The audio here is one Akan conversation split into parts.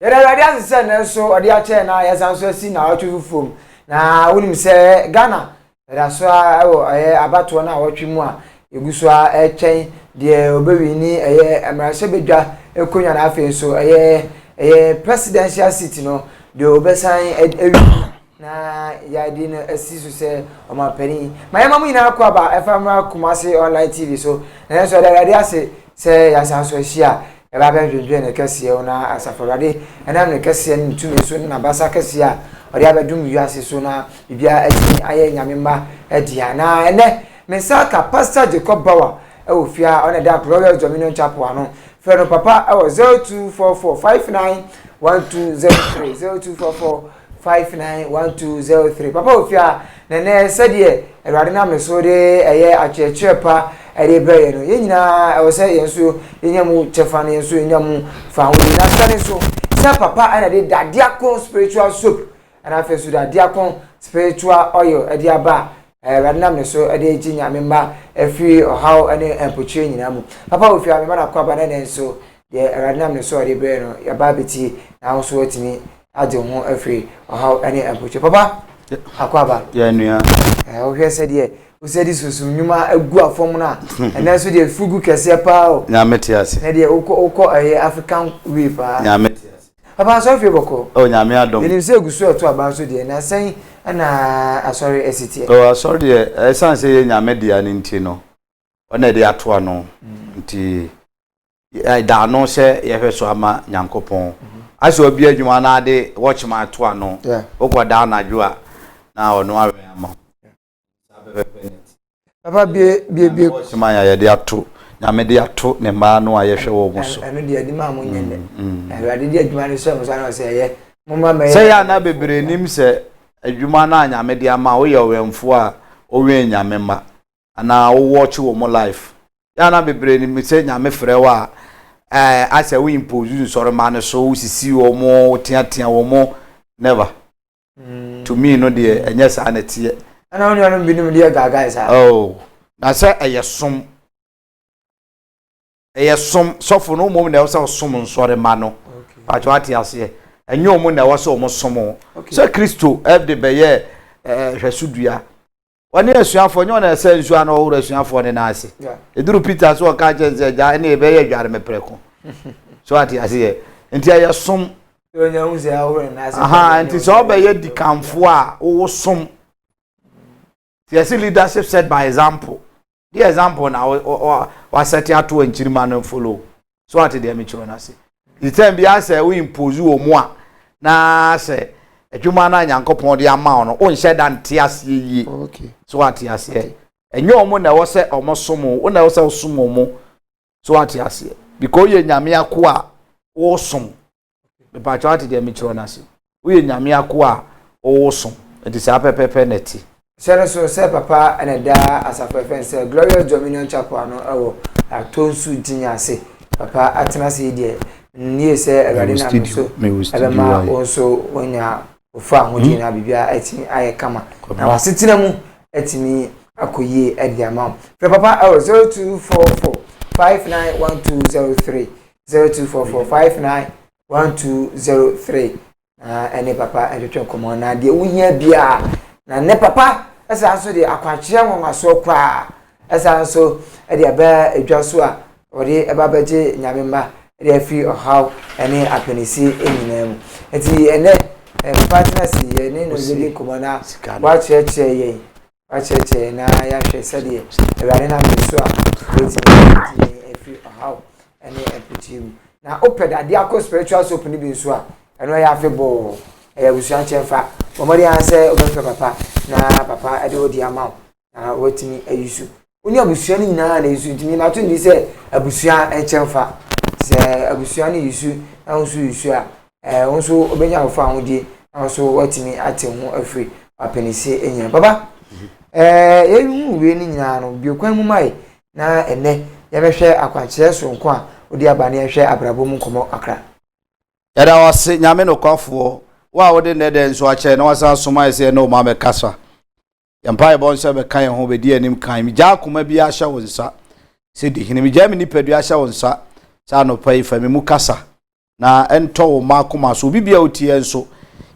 Radia se so odi a che na ya sanso si na otwe fufom na wonim se Ghana raso abato na otwe mu a eguso a echen de obewi ni emrase bedwa ekonya na afi so presidential seat no de obesan ewi na ya di no asisu se omapani mayama mu ina akwa ba efamra Kumasi online TV so na so radia se ya sanso hia eba ben dwedwe ne kase na asaforade enam ne kase ne tumi so na basa kase a ode abedum wiase so na bibia ati aye nyamemba edia na ene mesaka Pastor Jacob Bauer ofia on the Royal Dominion Chapel ano fe no papa 0244591203 0244591203 papa ofia ne sede erade na me so de achechepa ere breye no yenyina ewose yenso yenyamu chefane yenso yenyamu fawo na stane so se papa ana de diakon spiritual soap ana fe so diakon spiritual oil ede aba radnam ne so ede jinya memba efi how ene empoche nyina mu papa ofi amema na kwa bana ne so de radnam ne so ede breye no ya ba beti na so otimi ade ho efi how ene empoche papa akwaba ya nua ohwe se de usedi susu nyuma egu afom na ena so de fugu kese pa o nya metiase na de uko African way pa nya metiase aba so fe boko o nya me adom ni se egusu oto aba so de na sen na asori esiti o asori de esan se nya media ni nti no ona de ato ano nti da no se ye hwe so ama nyankopon ase obi adwuma na ade watchman ato ano okoda na adwo na ono awe ama papa bie Shimaya ya de ato nyame de ato ne ma no ayehwe wo mo so eno de adi ma mo nyende ade de adwuma ne so mo sa na se ye mo ma me se ya na bebre nim se adwuma na nyame de ama wo ye owemfo a owe nyame ma ana wo watch wo mo life ya na bebre nim se nyame frɛ wa ase we impose soro ma ne so sisi wo mo tiatia wo mo never to me no de enye sa na tie ana oni anu binum de gaga isa oh na se eyesom sofo no mom na wo se som nsore ma no pacho ati ase enye omo na wo se omo som se Kristo every beye hwesudua woni asuafo nyo na se nsu ana wo asuafo ne na ase eduru Peter so ka je ja na beye dware mepreko so ati ase enti eyesom onya hunze awore na ase aha enti so beye dikamfo a wo som. Yes, leadership set by example. The example now was set out to enchirima no follow. So what did they make sure na say? The time be say we impose o mo na say adwuma na Nyankopon de ama no o nhyɛ da nte ase yi. Okay. So what you say? Enyo omo na wo say omo somo, o na wo say somo mo. So what you say? Because ye nyame akwa wo som. The patriot de make sure na say. We nyame akwa wo som. It is apepepe neti. So say papa and da asafa fence Glorious Dominion Chapel no ewo atonsu tinya se papa atena se die nie se erade na so elema also onya ofa hodi na bibia atimi aye kama na wasetina mu atimi akoyie ediama fe papa 0244591203 0244591203 ene papa edetwe komo na de wunya bia na ne papa esa so de akwakye nwonwa so kwa esa so e de ba edwa so a ode eba baje nyamemba e de afi ohaw ene apenisi enyinam enti ene partners ye ne no zeli komana wa cheche na ya hwe sede eware na so a enti afi ohaw ene eputim na opeda de akọ spiritual soap ni bi so a eno ya afi bo busuan chemfa omori anse obefe papa na papa ede odi amaw na wotini ayusu oni abusuan ni na yusu tini na to ndi se abusuan chemfa se abusuan ni yusu na onso yusu a onso obenya ofa ahodi na onso wotini ate ho afri apenisi enya baba yehu we ni nyina no biokwan mu mai na ene yebehwe akwankyere so nko a odi abane yehwe abrabo mu komo akra yada wase nyame no kwafo wa wode ne de nso ache na wasa soma ese na o ma me kasa yampa bon se be kan ho be di anim kan mi ja akoma bi ahya wonsa se di hene mi ja mi nipa du ahya wonsa sa no pai fa mi mu kasa na ento wo makoma so bibia otie enso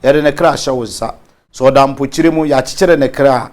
yere ne kra ahya wonsa so da mpokyire mu ya kyekere ne kra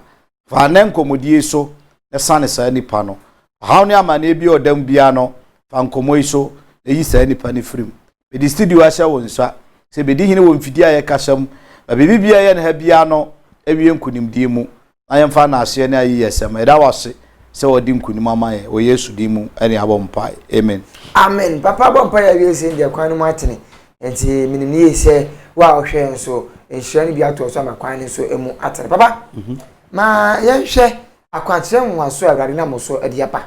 fa na nkomodie so ne sane sa nipa no ha ne amane bi odam bia no fa nkomoyi so eyi sa nipa ne frim be di studio ahya wonsa se be di hene wo mfidi aye kasam ba bibia ye ne ha bia no ewie nkunimdie mu ayemfa na ase ne ayi yesem eda wase se wodi nkunim amaye o Yesu di mu ene abompai amen amen papa bompai ya wiese ndi kwan mu atene enti minim ni yese wa ohwe nso enhira ni bi ato so amakwan nso emu atene papa ma yenhwe akwatire nwaso agare na moso ade apa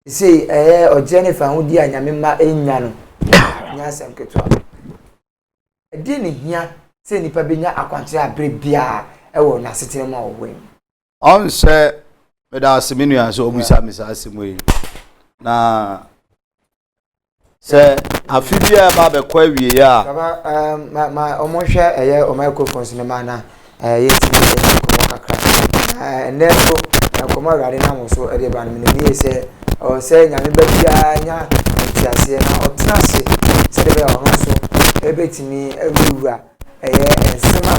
sei oje ne fa hodi anyame ma enya no nya asem keto ade ne hia se nipa benya akwatire abre bia ewo na setene ma owen on se me da seminu ya so obusa misa asemwe na se afibia ba be kwa wie ya baba ma omohwe o microphone cinema na yesi ko kakra neto komo agare na mo so ede ba no me se o se nyame ba bia nya tiase na otrase se de ba ono so ebetimi ewura ensema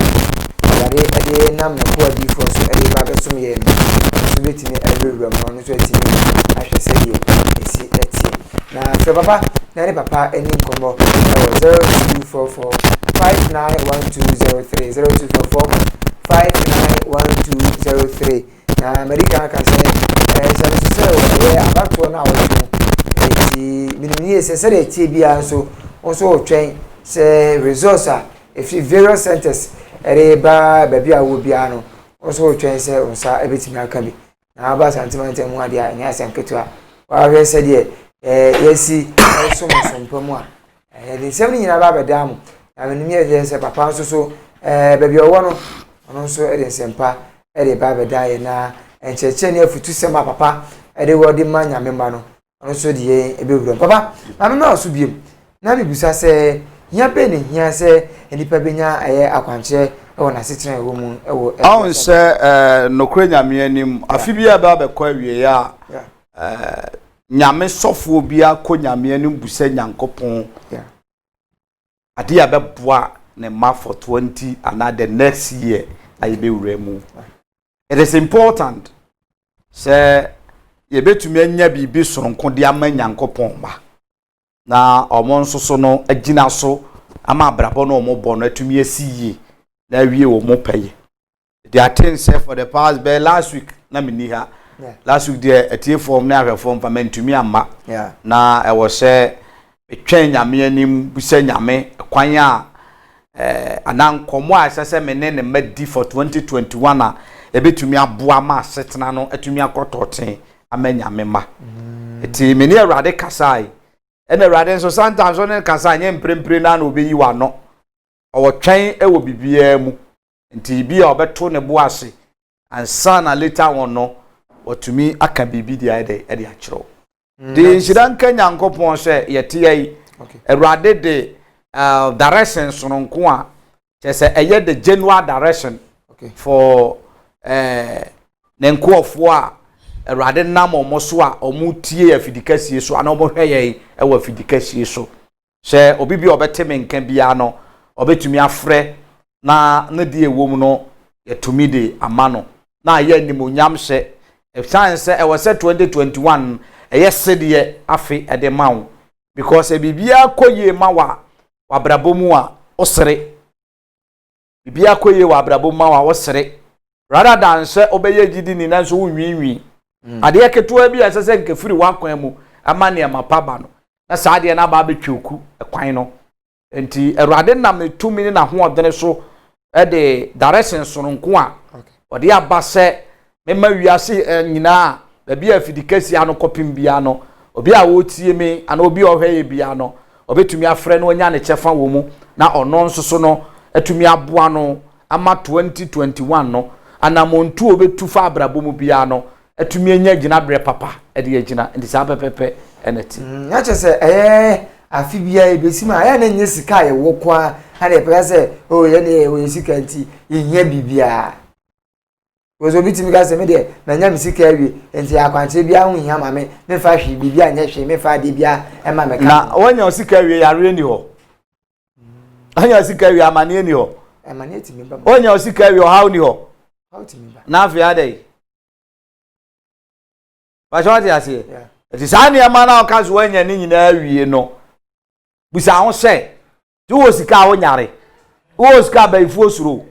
agare ede nam na ko adi fo so ede ba be so me ye so betimi ewura mo no so etimi ahwe se die esi eti na so papa na papa eni nkomo 0244 591203 0244 591203 na America ka se se abato na wo eti minimie se de tie bia so so otwen se resource if various centers ereba ba bia wo bia no so otwen se onsa ebetimi aka bi na ba sentiment mu ade a nya senketo a wa hwe se de yesi so mosompamu a de sem ni nyina ba beda mu na minimie se papa so ba bia wo no ono so ede sempa ede ba beda ye na encheche ne afutu sema papa ede wodi ma nyame ma no ono so de ebewuro papa na me na so biem na bibusa se hia be ne hia se enipa benya akwanche ewo na setena ewo mu ewo awon se nokre nyame anim afibia ba be kwa wie ya nyame sofo bia ko nyame anim busa nyankopon ade ya be boa ne ma for 20 and the next year ayebewura mu. It is important say ye betumi anya bibi soronko de ama nyankopon ba na omo nsoso no agina so ama abrabo no omo bo no atumi asiye na wie wo mo paye the attention for the past be last week na mini ha last week there atie form na ahwe form pamentumi ama na e wo se etwen nyame anim busa nyame kwan a anan komo a sese mene ne madi for 2021 a ebetumi aboa ma setena no etumi akototen amanyame ma eti meni awrade kasai ena awrade so sometimes on kasai nye mprempre na obeyi wa no owotwen ewo bibia mu enti bia obeto ne boase ansa na later on no otumi aka bibi dia ede akiro de nsidan kanyankopon se yete yi awrade de direction so nko a chese eye the general direction for nenkofo a awrade nam omoso a omutie afidikasie so ana obohweye ewa afidikasie so se obibi obeteme nka bia no obetumi afre na die ewom no yetumi de amano na ye nimonyam se chance e was 2021 eye sedie afi ede mawo because e bibia koye mawa wabrabomu a osere bibia koye wabrabomu mawa osere rather than say obeye gidi ni na so nwinwi ade ketewa bi asese nkefiri wakwan mu amane amapaba no na saade na ba betweku ekwan no enti erade nam ne tumi na ho odene so de direction so nko a ode aba se mema wiase nyina ba bia fidikasi ano kopim bia no obi a wotie me ana obi ohweye bia no obetumi afre no nya ne chefa wo mu na ono nsoso no atumi aboa no ama 2021 no anamontu obetu fa abrabo mu bia no atumi anya gina bre papa ede agina ndi sa pepepe eneti na chese afi bia ebesima aya na nye sika ye wo kwa ha na pese o ye na o sika nti ye bibia Because obi timi ka se me de na nya misika awie enti akwanche bia hu hia ma me fa hwe bibia nya hwe me fa de bia e ma me ka na wonya osika awie yare ni ho anya osika awie amane ni ho amane timi ba wonya osika awie how ni ho how timi ba na afia dey ba jwati ase eti sani ama na okazo wonya ni nyina awie no busa ho se tu osika wo nyare wo osika ba ifu osuro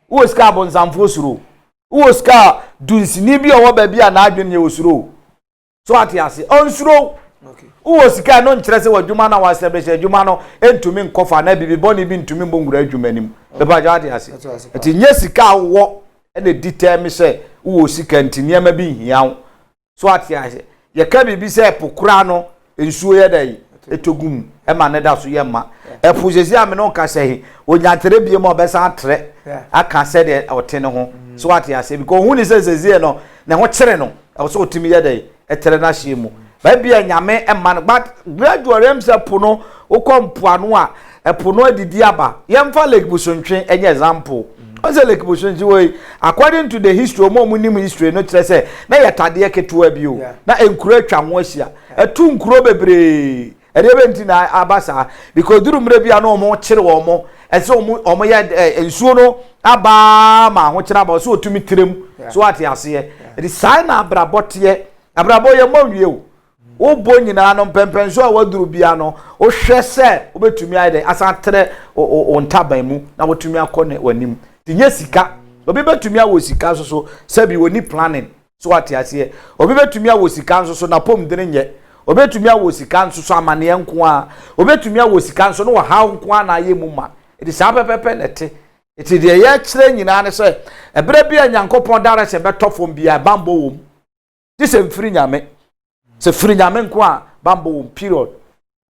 wo osika bonzamfo osuro wo ska dunsini bi owo ba bi na adwene ye osuro so ati ase onsuro wo sika no nkyerese wadwuma na wasebreche adwuma no entumi nkofa na bibi boni bi ntumi mbongura adwuma nim be ba jati ase ati nye sika wo ene ditemi se wo sika ntini ma bi hia so ati ase ye ka bibi se pokura no ensuo ye dai etogum e ma ne da so ye ma e pujesi ame no ka se onyantere bie mo be san tre aka se de otene ho so what you say because who is say no na ho kire no e so otimi ye dey etere na hye mu ba bia nyame e man but gradually em se pono ukompoano a e pono adidi aba yemfa Lake Busontwe enye example o say Lake Busontwe wey according to the history o mo nim history no kire say na yetade ketewa bi o na enkuro atwa ho ahia etu nkuro bebre edebe nti na abasa because duru mre bia no mo kire wo mo ese omo ye ensuo no aba ma ho kira ba so otumi tirem so ate ase e sai na abrabote abrabo ye mawie o bo nyina no pempen so a waduru bia no o hwe se obetumi aide asantere o ntaban mu na wotumi akone wanim tinye sika obi betumi awo sika so sabi woni planning so ate ase obi betumi awo sika so na pom dene nye obetumi awo sika so amane nko a obetumi awo sika so no wa ha nko a na ye mu ma it is apepepe nete it is the ye kire nyina ne so ebere bia nyankopon dare se betofom bia bambo wom this em free nyame se free nyame nko a bambo wom period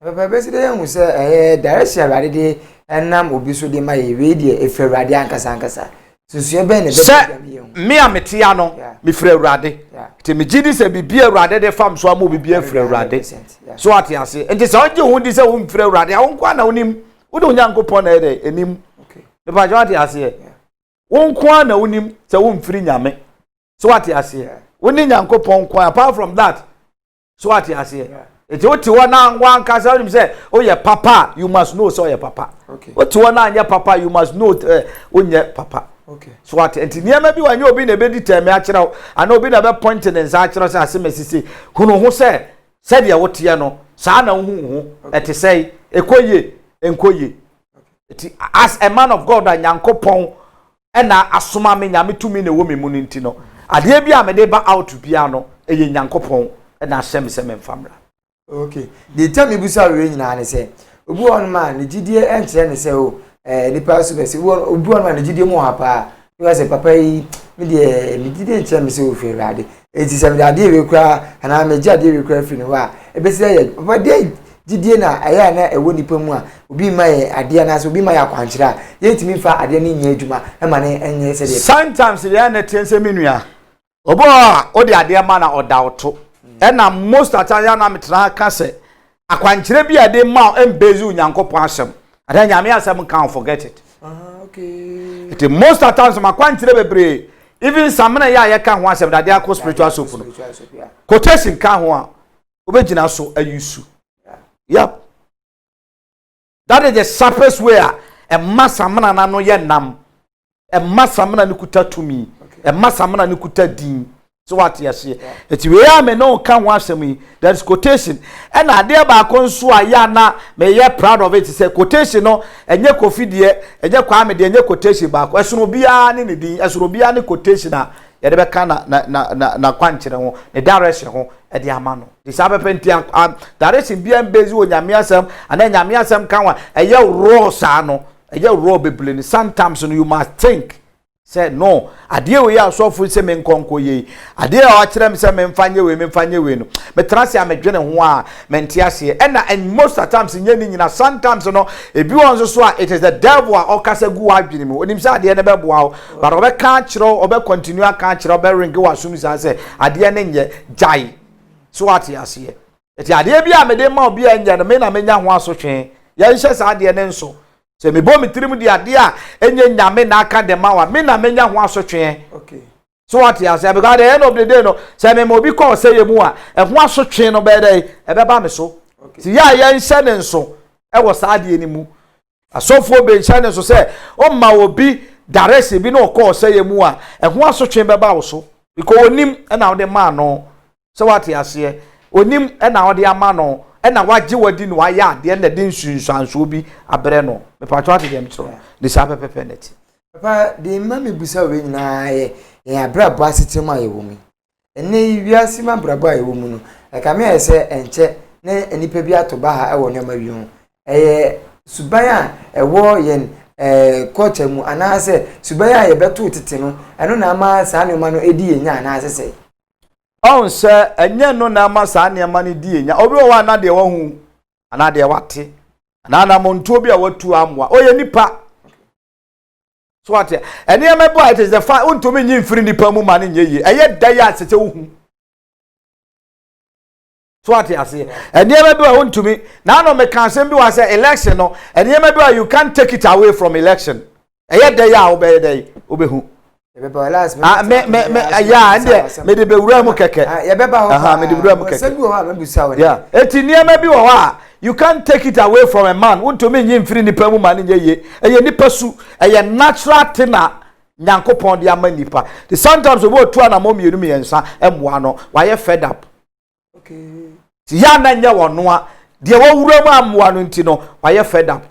pepepe se de hu se dare se awade de enam obi so de ma ye we de efrawade ankasa susu be ne be me ametia no me frawade te me gidi se bibia awade de fam so am obi frawade so ate ase enti se oje hu di se wo frawade a wonko na wonim wo de onyankopon na ede enim me ba jwati ase wonko na wonim se wo mfiri nyame so ate ase woni nyankopon kwa apart from that so ate ase eti oti wona wan kasa wonim se o ye papa you must know so ye papa oti wona anya papa you must know onye papa so what enti niam bi wanye obi na be di teme a kire ana obi na be point ne nza kire se asemesisi hunu ho se de wote no saa na hu eti sei ekoye enkoye eti as a man of God anyankopon na asoma me nyame tumi na wo me mu nti no ade bi a me de ba out bia no eye nyankopon na asem se me mfamra okay the time ibusa we nyina ne se obi won ma ne gidie enkyere ne se o nipa so be se obi won ma ne gidie mu hapa you say papa yi me de me gidie enkyere me se o fe rade eti se me de ade we kura ana me gya ade we kura fi no wa e be se ye papa de gidie na aya na ewo nipa mu a obi ma ye ade na so obi ma ya kwankyera ye ntimi fa ade ni nya adwuma e ma ne enye se de sometimes ye na tense menua obo a odi ade ma na odawoto na most atanya na metra ka se akwankyere bi ade ma embezi unyankopon asem ade nyame asem can forget it okay it most times makwankyere bebre even samena ya ye ka ho asem ade akọ spiritual soap no quotation ka ho a obegina so ayusu yep that is the surface where a masamena na no ye nam a masamena ni kutatumi a masamena ni kutadin so what you say eti we am no kan ho asem that is quotation and ade ba konso aya na me ye proud of it say quotation no enye kofidie enye kwa me de enye quotation ba ko esoro bia ne din esoro bia ne quotation a ye de be kan na kwankyere ho ne direction ho e de ama no the sabepenti direction bia mbezi o nyame asem ana nyame asem kan wa eye raw sa no eye raw bebele sometimes no you must think say no ade we ya so fu se me nkonko ye ade a kire me se me mfanye we no me trase a me dwene ho a me ntiase and most of times nyani nyina sometimes no ebi won so a it is the devil a okasa gu adwene mu onim se ade ne beboa o but obe ka kire obe continue aka kire obe ring wa sum say ade ne nye jai so ati ase eti ade bi a me de ma obi anya no me na menya ho asotwe ya nhye sa ade ne nso se me bo me tirim di ade a enye nyame na aka de mawa me na menya ho asotwe okay so what ya say because at the end of the day no say me obi call say ye mu a ho asotwe no be dey e be ba me so ti ya ye nse ne nso e wo saa de ni mu asofo be nse ne nso say o ma obi direct bi no call say ye mu a ho asotwe be ba wo so because onim e na wo de ma no so what ya say onim e na wo de ama no e na waje wadi no aya de na de nsunsuanso bi abre no me pa twa de dem tro de sa pepepe net papa de mami busa we nyina ye abra bo asetem ayewo mu ene wiase ma bra bo ayewo mu no e ka me ese enche ne enipa bi atoba ha e wo ne ma wi ho suban a ewo yen kocha mu anase suban a ye beto tete no eno na ama saa ne ma no edi yenya anase on se enye no na ama saa ne ma no di yenya obi wo ana de wo hu ana de wate ana na monto bi a watu amwa oye nipa so what ene e mebo it is the fact unto me nyimfiri nipa mu ma ne nyeye eye da ya sete wo hu so what you say ene e mebo unto me na no me kan sem bi wa say election no ene e mebo you can't take it away from election eye da ya obe dey obehu beba last me ya ande me de bewura mu keke ye beba ho me de bewura mu keke se bi ho a me busa wo yeah eti niema bi wo ha you can't take it away from a man unto me nyimfiri nipa mu ma ne nyeye eye nipa su eye natural thing nyankopon de ama nipa the sometimes we tu na mo mienu miensa emboa no waye fed up okay ti ya na nya wono a de wo wura mu amboa no ntino waye fed up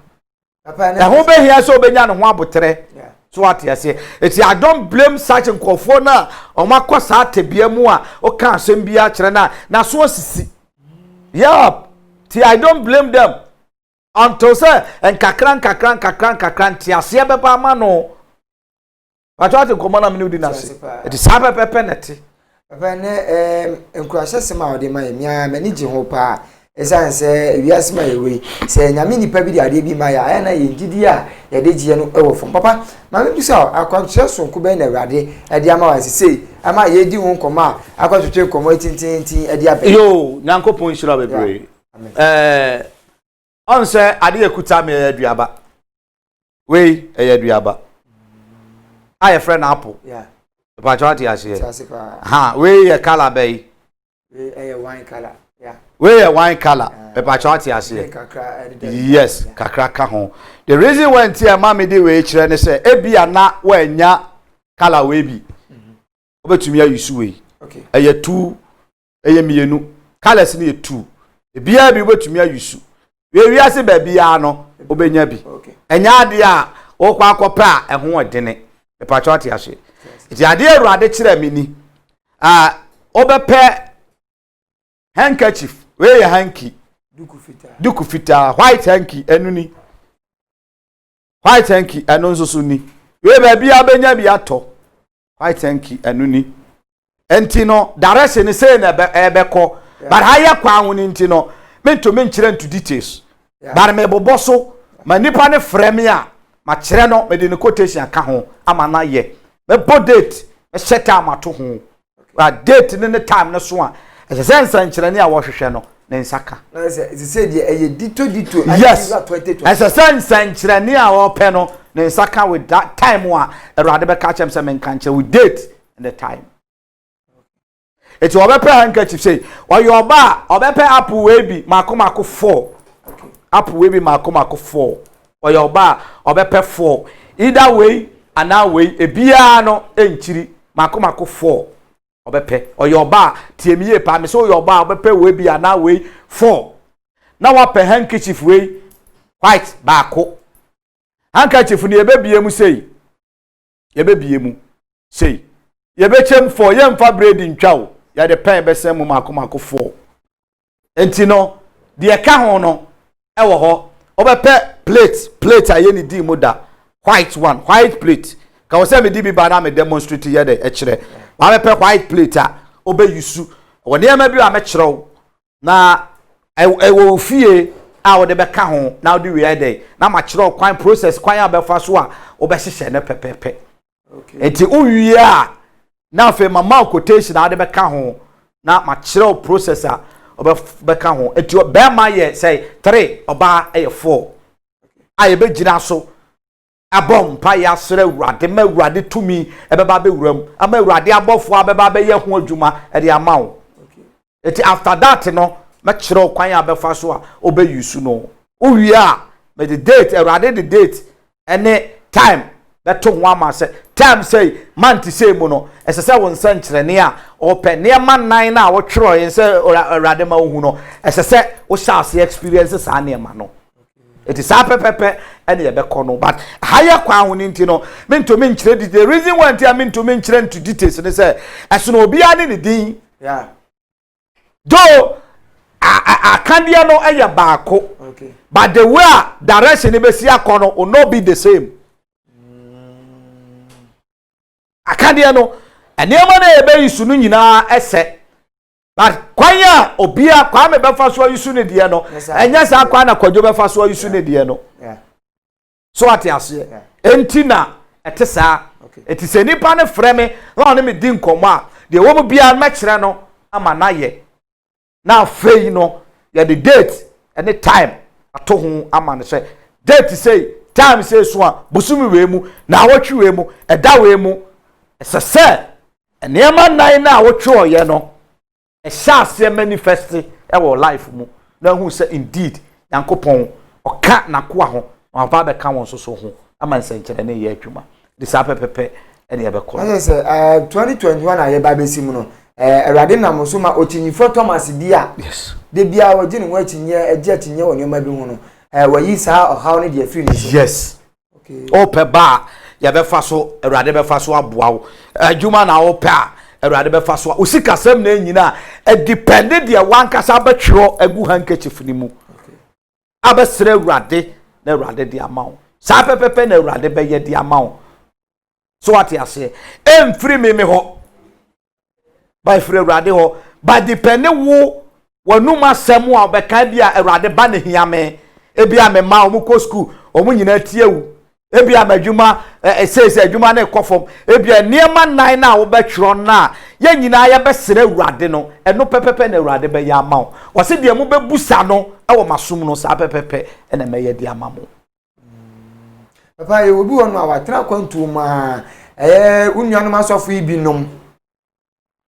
papa na ho be hia so obenya no ho abotre so what you say it's I don't blame such nkofo na o makosa atebia mu a o ka asem bia kire na so sisi yeah I don't blame them until say enkakran ti ase beba ma no atwate komana mini udi na se it is sabe penalty papa ne enkurase sema ode ma mia mani ji ho pa esanse wiase ma yewe se nyame nipa bi de ade bi ma ya aya na yengidi a ye de gie no ewo fom papa ma me bisa akwantre sonko be na awade ade ama wa sese ama ye di won koma akwatwetwe komo tintintin ade abe yo nyankopon shira bebre on say ade ekuta me aduaba we aduaba aye friend apple yeah papa chwati ase ha we ye color bay we wine color yeah we wine color papa chwati ase yes kakra ka ho the reason when tia mama dey we kire ne say ebia na wa nya color we bi obetumi ayusu we okay eye 2 eye mienu colors ne 2 ebia bi obetumi ayusu we wiase ba bia no obenya bi okay enya ade a wo kwa akopa a eho odene papa chwati ase iti ade awurade kire mi ni obepe handkerchief we ye hanky duku fita white hanky enu ni white hanky enu nso ni we ba bia benya bi ato white hanky enu ni enti no direction ni say na ebeko but haya kwa ahun enti no mento menkire into details but me boboso ma nipa ne frame a ma kire no me de ne quotation aka ho ama na ye me bo date me set am ato ho wa date ne time ne so a ese nsankire ne a wo hwehwe no ne nsaka na ese de eye dito yes ese nsankire ne a wo pe no ne nsaka with that time a erade be ka chem se me nkanche with date and the time eti obepe handkerchief say oyoba obepe apple we bi makomako 4 apple we bi makomako 4 oyoba obepe 4 either way ana way ebia no enchiri makomako 4 obepe oyoba tiemiye pa me so oyoba obepe we bi ana way 4 na wape handkerchief we white baako handkerchief ni ebebie mu sei ebebie mu sei yebechem 4 yemfa bread ntwa ya de pen be sem makomako 4 enti no de ka ho no ewo ho obepe plate aye ni di moda white one white plate ka wo se me di bi ba na me demonstrate ye de e kire wa bepe white plate a obe yusu wo ne ma bi wa me kire na ewo fie a wo de be ka ho na wo di we de na ma kire kwan process kwan abefa so a obe hyehyɛ ne pepepe okay enti uwie a na fe mama quotation ade be ka ho na ma kire processor obe ka ho enti be ma ye say 3 oba e 4 aye be gina so abom pa ya sere urade ma urade tumi ebeba be wuram ama urade abofo abeba be ye ho adwuma e de ama wo eti after that no ma kire kwan abefa so a obeyusu no uwie a me the date urade the date any time beto ho ama se time say man ti say mu no esese won san kire ne a open ne ma nan na wo twero yin se urade ma hu no esese wo shase experience sa ne ma no it is a pepepe and ye be kono but higher kwa ho nti no mento me nkire the reason why nti mento me nkire into details ne say esono obi ani ne din yeah though akandia no eye baako okay but the way direction e be si akono will not be the same akandia no enema na ebe yisu no nyina ese but kwanya obia kwa me befa so yisu ne de no enya sa kwa na kwadwo befa so yisu ne de no yeah so ati ase enti na etesa etise nipa ne freme na ne me di nkomo a de wo mu bia ma kire no ama na ye na fei no ya the date and the time ato ho ama ne say date say time say so a busumi we mu na awotwe we mu eda we mu esese enema nan na awotwe oye no e shase manifest e wo life mu na hu say indeed yankopon oka nakoa ho na ba be ka won so ho ama nsenkere na ye atwuma de sa pepepe ene ye be ko yes 2021 aye ba besi mu no erade na musoma ochinyifo Thomas dia yes de bia wogine ho achinye eje achinye woni ma bi hu no wayi sa ohaw ne de afiri ni yes okay ope ba ya be fa so erade be fa so aboa wo adwuma na ope a erade be fa so osika sam na nyina depend de wankasa betwero agu handkerchief ni mu okay abesere erade na erade de amawo sa pepepe na erade be ye de amawo so what you say emfiri me ho by free erade ho but depend wo wanuma semu a obeka bia erade ba ne hiame ebia me ma omuko school omu nyina tiewu ebia madwuma esese adwuma na ekofom ebia niema nan na wo betwro na ye nyina ya besere erade no eno pepepe na erade be ya ma wo se de mu bebusa no e wo masom no sa pepepe ena me ye de amamo papa ye obi wonu awatra kwantu ma unnuanu masofo ibinom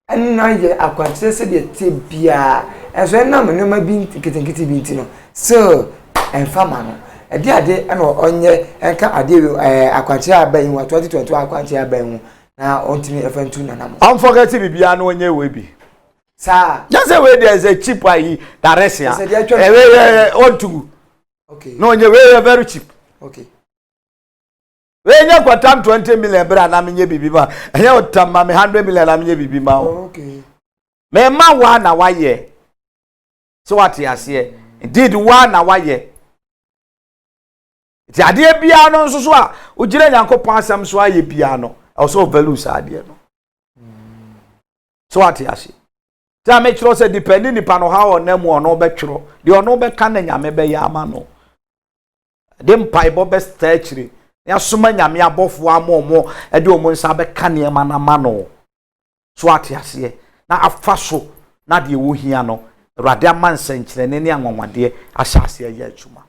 enna ye akwatse se de tebia enso enna me no ma bi kitinkiti bi ntino so enfama no ade ena onye enka ade akwatse aban wa 2022 akwatse aban na ontimi efantu na namo am forget bibia na onye we bi sa just we there is a cheap ayi daresia ontu okay no onye we very cheap okay we nya kwatam 20 million bra na menye bibi ma enya otam ma me 100 million na menye bibi ma okay me ma wa na wa ye so what you say indeed wa na wa ye ti ade bia no nso so a ugire nyankopon asem so aye bia no also value sa ade no so what you say ta me kiro say depending ni pa no how onam ono be twiro de ono be ka na nyame be ya ama no de mpai bo be sta chiri ya soma nyame abofo amomo e de omo nsa be ka ne ma na ma no so what you say na afaso na de wo hia no Rade amansa nkyere ne anwanwade ahyase ya atwuma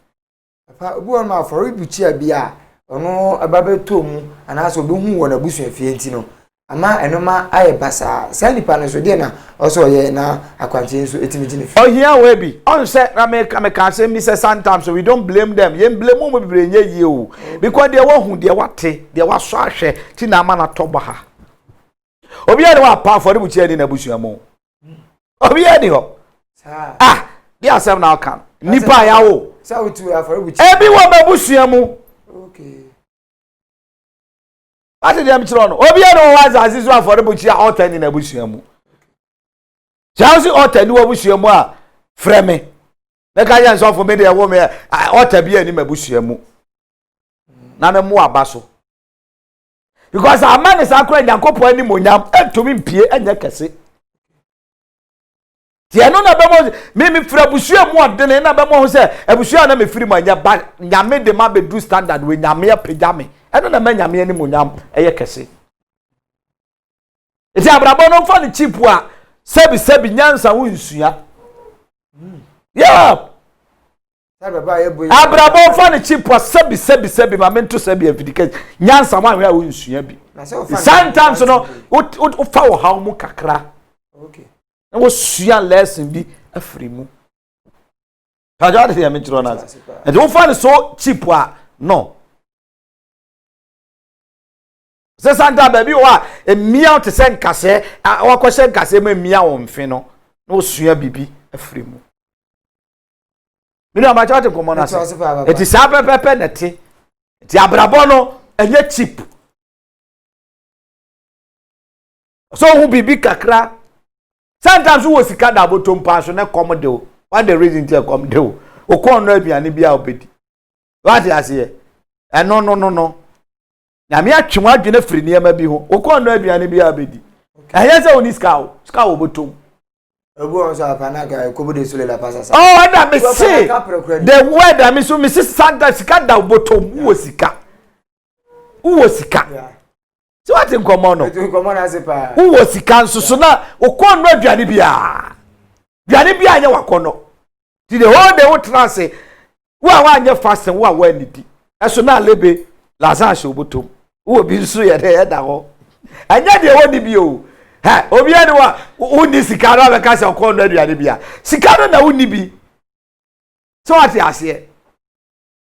papa obi won ma for ibuchi abia ono ababeto mu anaso obi hu wona busu afie nti no ama enoma aye basa sa nipa no so de na oso ye na akwanche nso etimigine fi ohia we bi on say na me can say me say sometimes so we don't blame them ye blame mo bibire nye ye o because they wo hu they wate they waso ahwe ti na ama na tobo ha obi ye wa pa for ibuchi ani na busu amo obi ye ni ho bi asem na kan nipa ya wo sa otu afọrebuchi ebi wo babusua mu okay ati dem chiro no obi e no wa zazi so afọrebuchi a otani na busua mu chausi otani wo busua mu a freme me ka yan so for me de wo me otabi ani mabusua mu na me mu aba so because amane sakra nyankopon ani monyam entumi mpie anya kese ti eno na bemo me fra busua mu odene na bemo ho se abusua na me firi manya ba nyame de ma be do standard we nyame ya pejame eno na ma nyame ani monyam eye kese eti abrabo no fa ni cheap a sebi nyansa wo nsua yeah Abrabo fa ne cheap sebi ma mento sebi afidike nyansa ma hwe a wonsua bi sometimes no wo fa wo hawo mu kakra okay na wo sua lesson bi afiri mu taja de ya mentro na e wo fa ne so cheap a no se santa baby wa emia te se nkase wa kwose nkase ma emia wo mfe no na wo sua bibi afiri mu Minu amacha te komo na se. Eti sa pepepe neti. Eti abrabo no enye cheap. So hu bibi kakra. Sometimes wo sika da botom pa so na come de o. What the reason to come de o. O kon no aduane bia obedi. What you say? No. Na me atwe adwene firi niam bi ho. O kon no aduane bia obedi. Ehye se oni ska o. Ska o botom. Oh, and I say the word I mean, so Mrs. Santa Sika da bottom Uosika. So what in common? Uosika, so now, O con no Janibia. Janibia, you are cono. Did the whole day what transit? Well, I your fast and what when it. As soon as Lebe Lazan bottom. Who will be so at head. And yet they won't be you. Ha obiani wa uni sikaro abekasa okono aduane bia sikaro na uni bi so ati ase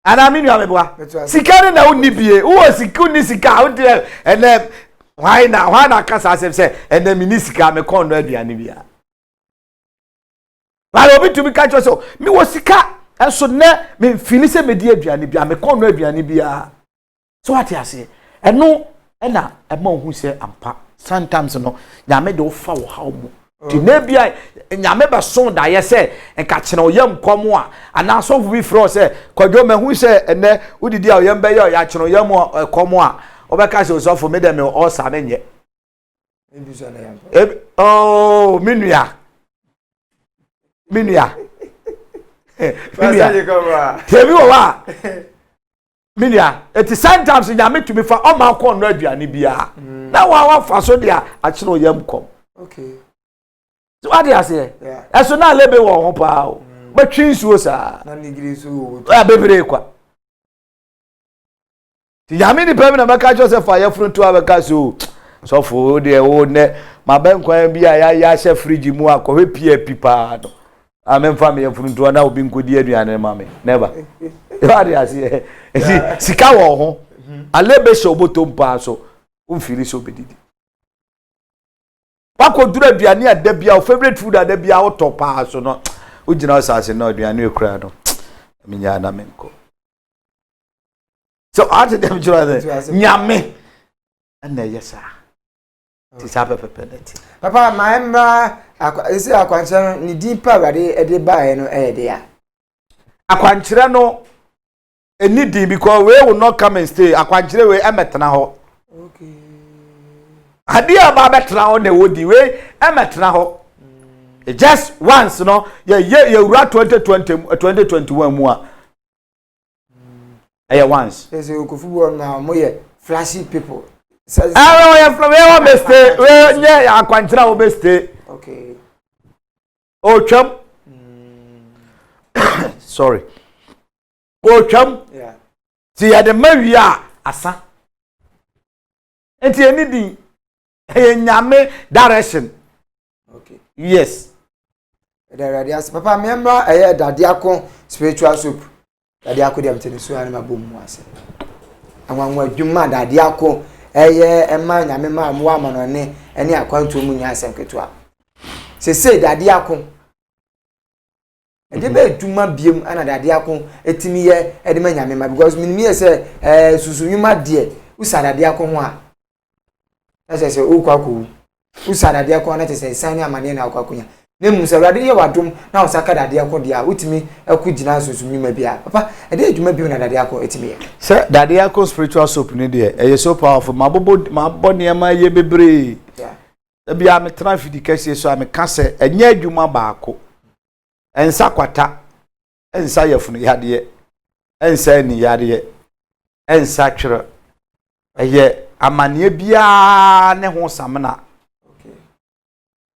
ana minu amebwa sikaro na uni bi wo sikuni sika odi ene why na kasa asem se ene mini sika me kono aduane bia ba obi to bi catch so mi wo sika enso ne me fili se me di aduane bia me kono aduane bia so ati ase eno ena ema hu se ampa sometimes no nyame de ofa wo hawo mu ti na bia nyame ba so da ye se enka kene oyam komo a ana so fu bi fro se kwadwo mahu se ene udidi a oyam ba ye ya kene oyam komo a obeka se osofo me dem o sa menye oh minua tebi wo wa minua eti sometimes nyame to be fa o ma ko no aduane bia na wa fa so dia a kire oyam kom okay so what dey say eso na lebe wo ho pa o ba twinsuo sa na nigiri so wo bebere kwa ti nyame ni pem na maka Joseph ya fruntu abeka so fo de wo ne ma ben kwan bia ya hye fridge mu akọ pia pipa no amen family ya fruntu na obi nkodi aduane ma me never what dey say sika wo ho alebe so botom pa so umfiri so bedidi wako dura aduane adabia o favorite food adabia o topa so no o gina asase no aduane ekura no minya na menko so ate dem jura de nyame na yesa ti sabe pepeneti papa maemba isi akwankyere ni din pa wade ede bae no de ya akwankyere no eni din because we will not come and stay akwankyere we emetena ho okay adia ba betena ho na wodi we emetena ho just once no ye ura 2021 mu a once yes you go football now mo ye flashy people we wa beste we nye akwankyere wo beste okay o twam sorry o twam yeah ti ya de mawia asa enti enidi nyame direction okay yes radias papa member dadiako spiritual soup dadiako dem tene so ani mabom mu ase anwanwa dwuma dadiako ema nyame ma mo amano ne ene akwanto mu nya asem ketua se dadiako ede be dwuma biem ana dadiako etimi ye ede ma nyame ma because minimi ye se susunyuma de usa dadiako ho a se ukwaku usa dadiako na te se sane amane na ukwakunya nemu se rade ye wadom na osaka dadiako dia utimi akugina susunyuma bia papa ede dwuma biem na dadiako etimi ye se dadiako spiritual soup ni de so powerful mabbo niema ye bebre bia me traffic kase so am ka se enye adwuma baako ensa kwata ensa yefunu yade ensa ni yade ensa twere eye amane bia ne ho samna okay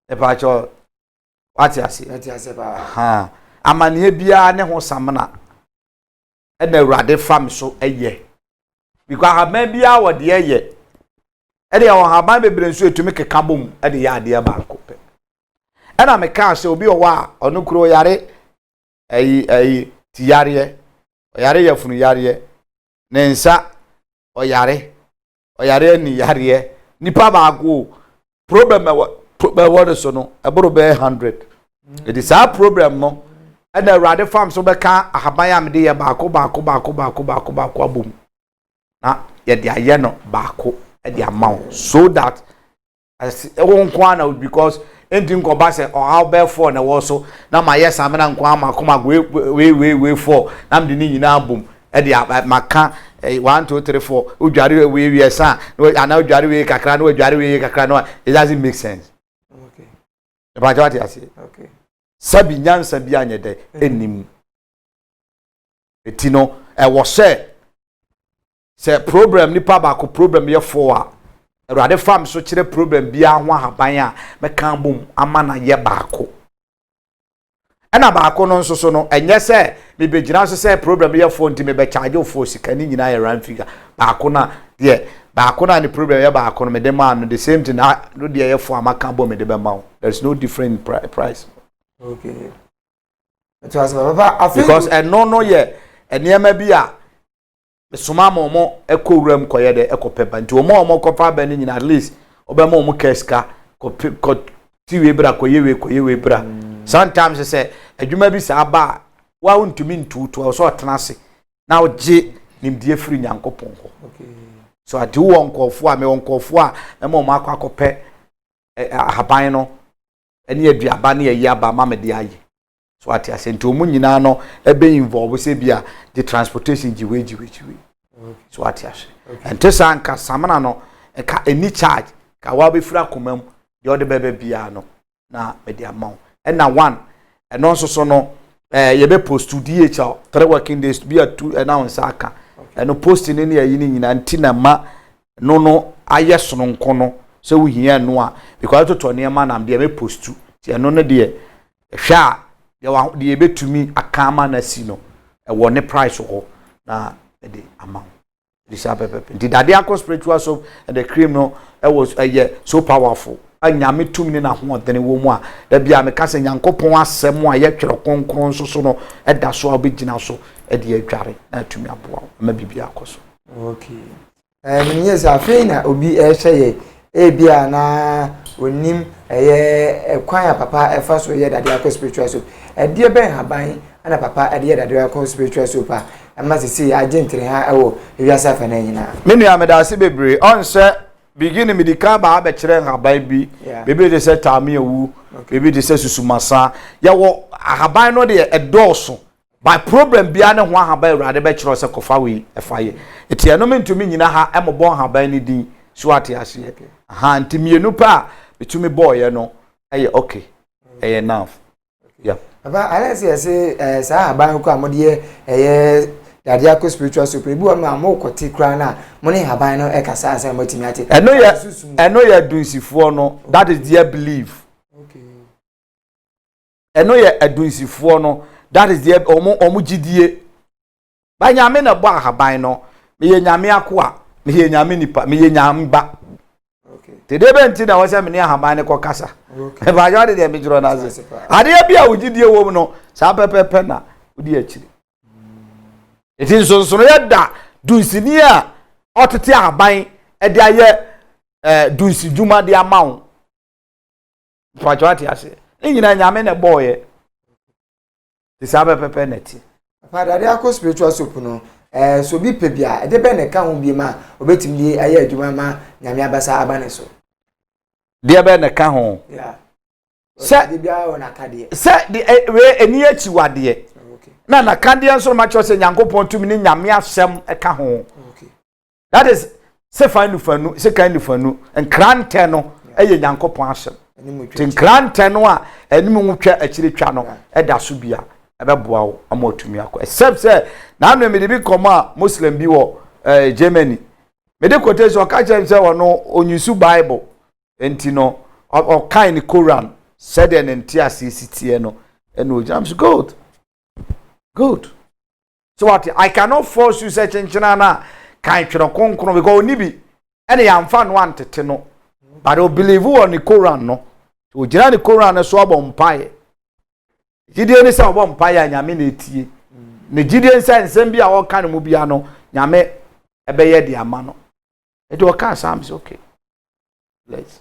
e ba cho wati ase ba ha amane bia ne ho samna na Awurade fam so eye because haban bia wo de eye e de wo haban bebre nso etumi keka bom e de ya ade ba akopɛ na me ka se obi owa a ono kuro yare ti yare oyare yafunu yare ne nsa oyare ni yare nipa ba ago problem what so no eboro be 100 it is our problem no and the Awurade farm so be ka ahaban am de ye baako abom na ye de aye no baako e de amount so that as won kwa na because ending ko ba se or how be for na wo so na ma yes am na nkwa ma koma we for na am de ni nyina abom e de maka 1 2 3 4 odware we sa na odware we kakra na odware we kakra no it doesn't make sense. Okay. Ba jawati ase. Okay. Sabi nyansa bi anyede enim etino e wo se problem nipa ba ko problem ye fo a Awurade fam so kire problem bia ho ahaban a meka bom ama na ye baako ena baako no nso so no enye se me begina so se problem ye fo nti me be charge of sika ni nyina ye ran figure baako na de baako na ni problem ye baako no me de ma no the same thing no de ye fo amaka bom me de be ma there is no different price. Okay. It was papa because no ye enema bi a soma momo ekowuram koye de ekopepa nti omo kofa ba ni nyina at least obema omo keska ko tiwe bra koye we bra sometimes say adwuma bi sa ba wa untumi ntutu so otenase na oje nimdie firi nyankopon ho. Okay. So ati wo nkofo a me nkofo a ema omo akwakope ahaban no eni aduaba na ye aba ma me de aye so ati asenti omu nyina no ebe involve se bia the transportation jiwe. Okay. So ati ase ente sanka samana no ka any charge ka wa be fira komam de ode bebe bia no na me de amount and na one and also so no ye be post to DHL 3 working days to be a 2 announce aka and no posting ni ayi ni nyina ntina ma no ayeso no nkono so we hia no a because to ne ma na de me post to ti eno no de hwa de ye betumi akama na si no e wo ne price ho na the amount this apepepe the daddy spiritual soap and the cream no it was so powerful anyame tumni na ho odene wo mu a da bia me ka se nyankopon asem a ye twere konkron so no e da so obegina so e de adware na tumi aboa ma bibia akoso. Okay. Yes, afei na obi ehye ye bia na onim kwan papa efa so ye daddy spiritual soap e de ben haban ana papa e de daddy spiritual soap a ama sisi agentre ha ewo ewiasa fa na nyina menu amedase bebre on se beginning medika ba be kire haban bi bebe de se tami ewu bebe de se susumasa ya wo haban no de edoso by problem bia ne ho haban Awurade be kire se kofa we efaye eti eno mentumi nyina ha emobon haban ni din so ate ase ha ntimienu pa betumi boy no eye okay eye enough yeah aba alese say sa haban ko amode daddy akọ spiritual super bi ma amokoti kra na mo ne haban no ekasa asa motimi ate eno ya dunsifo no that is their belief. Okay. Eno ya adunsifo no that is their omo gidie ba nyame na bo haban no me ye nyame akoa me ye nyame nipa me ye nyamba. Okay. Tedebe nti na wose me ne haban ne kokasa. Okay. Ba ya de me jiro na ze ade bia ugidie wo no sa pepepe na udi akiri. It is so yada dunsini a otete aban e de aye dunsi juma de amount pajwati ase nyina nyame na boye tisabe pepe neti papa daddy akọ spiritual soap no so bi pe bia e de be ne ka ho bi ma obetimi aye adwuma ma nyame abasa abane so de be ne ka ho yeah se de bia o na kade se de we eni achi wade na kande nso ma chose nyankopon tumi ni nyame asem eka ho. Okay. That is se fanu se kan fanu enkrante no eye nyankopon asem tin krante no a enimu nwtwa akire twa no eda so bia ebeboa wo ama otumi akọ except say na anu me de bi koma muslim bi wo Germany me de quotation o ka che say wono onyusu bible enti no o kan ni Quran said en enti asisitie no eno jams good. So what I cannot force you say chenchena na kan twere konkron because oni bi ene ya mfa no antete no but o believe on the Quran no o gira ni Quran so abompaye gidie ni sa abompaye nyame na etie ne gidie nsa nsem bi a wo kan mu bia no nyame ebeye de ama no e do kan sam is okay let's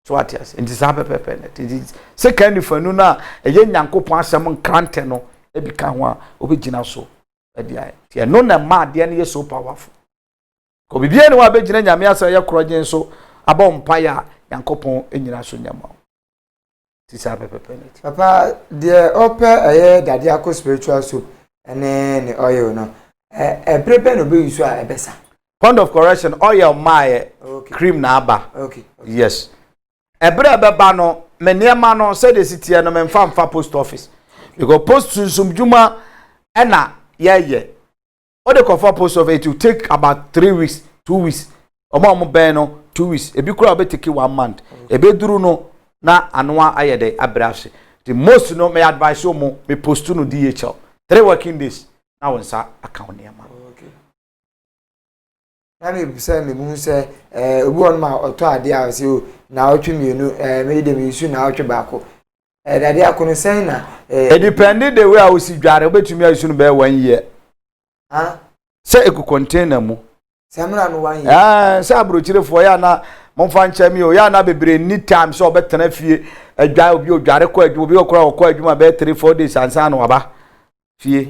so what yes in this pepe net it se kan ni fanu na eye nyankopon asem nkrante no e bi kan ho a obegina so e dia tie no na ma de ne so powerful ko bibie ni wa begina nyame asa ye kroje so abompaye a nyankopon enyina so nyama tisa pepe net papa de ope eye dade akọ spiritual soup ene ne oil no prepare no be use a ebesa point of correction oil my cream na aba okay yes ebre beba no me niema no say the city no me mfa post office because post sum juma ena ye o de ko for post office it will take about 3 weeks 2 weeks omo ben no 2 weeks ebi kura be take 1 month ebe duru no na anoa ayede abrase the most no me advise you mo me post no DHL 3 working days na won sa account niema okay na me say me mu say obi on ma oto ade a say o na otwe mienu me de me isu na otwe baako dade akono say na it depending the way I will see dware obetumi isu no be 1 year say eku container mu samra no 1 year say abrochirefo ya na monfa nchami o ya na bebre ni time so obetena fie adwa obi odware ko adwu obi okora okọ adwuma be 3-4 days ansa na waba fie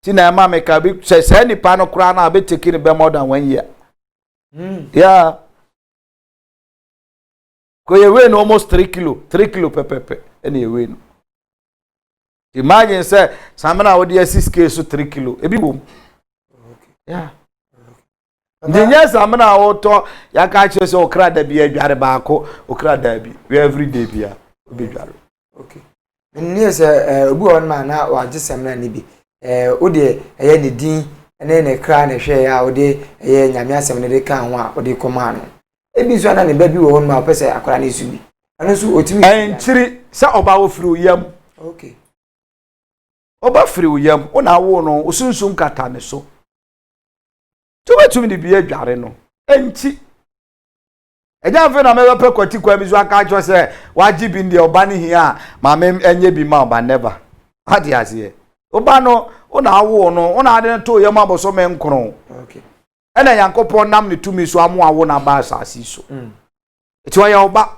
tina ma me ka bi say ni pa no kura na be take be more than 1 year yeah ko ye weigh no almost 3 kilo pepepe ene ye weigh no imagine say samana wo de 6 so 3 kilo ebi bom yeah Dinya samana wo to ya ka che so okra da bi adware baako okra da bi every day bia obi dware okay nni say obi on ma na wa je samana ni bi o de eye ne din ene ne kra ne hwe ya o de eye nyame asem ne de kan ho a o de koma no ebi so na ne ba bi wo ma pese akora na isu bi anu so otimi enchiri sa oba wo firi yam okay oba firi yam o na wo no osunsun kata ne so to betumi di bi adware no enchi eja fe na me pe kwati kwa bi so aka cho se waji bi ndi oba ni hia ma me enye bi ma oba never hadi ase oba no o na wo no o na ade to yam aboso me nkron okay ena yankopon nam ne tumi so amu awo na ba asasi so eti wa ya oba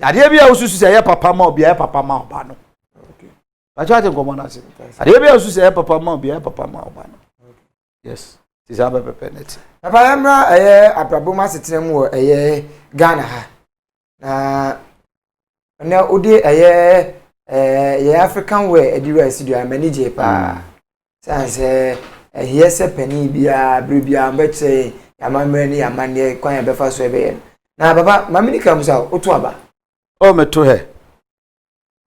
ade bia osusu se ye papa ma obi ye papa ma oba no okay acha te ngomo na se ade bia osusu se ye papa ma obi ye papa ma oba no yes tisa pepe net papa yamra abraboma setrem wo Ghana ha na odi ye African way ediwa studio manage pa sanse here se pani bia bribia mbeche yamamre ni yamane kwan ya befa so ebe na baba mamini kam sa otu aba o meto he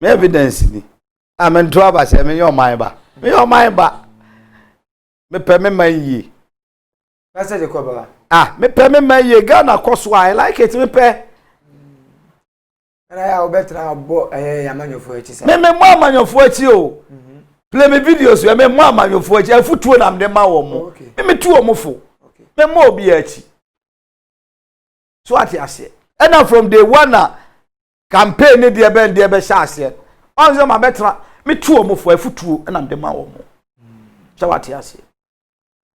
me evidence ni amen to aba se me yo man ba me pe me man yi pasa de ko baba me pe me man yi Ghana koso I like it me pe na ya obetra bo yamanyofo echi sa me mo amanyofo echi o play me videos we me mo amanyofo echi afutuo na mde ma wo mo me tuo mo fo me mo obi echi so ati ase and from day one na campaign ni de be sha ase onzo ma betra me tuo mo fo afutuo na mde ma wo mo so ati ase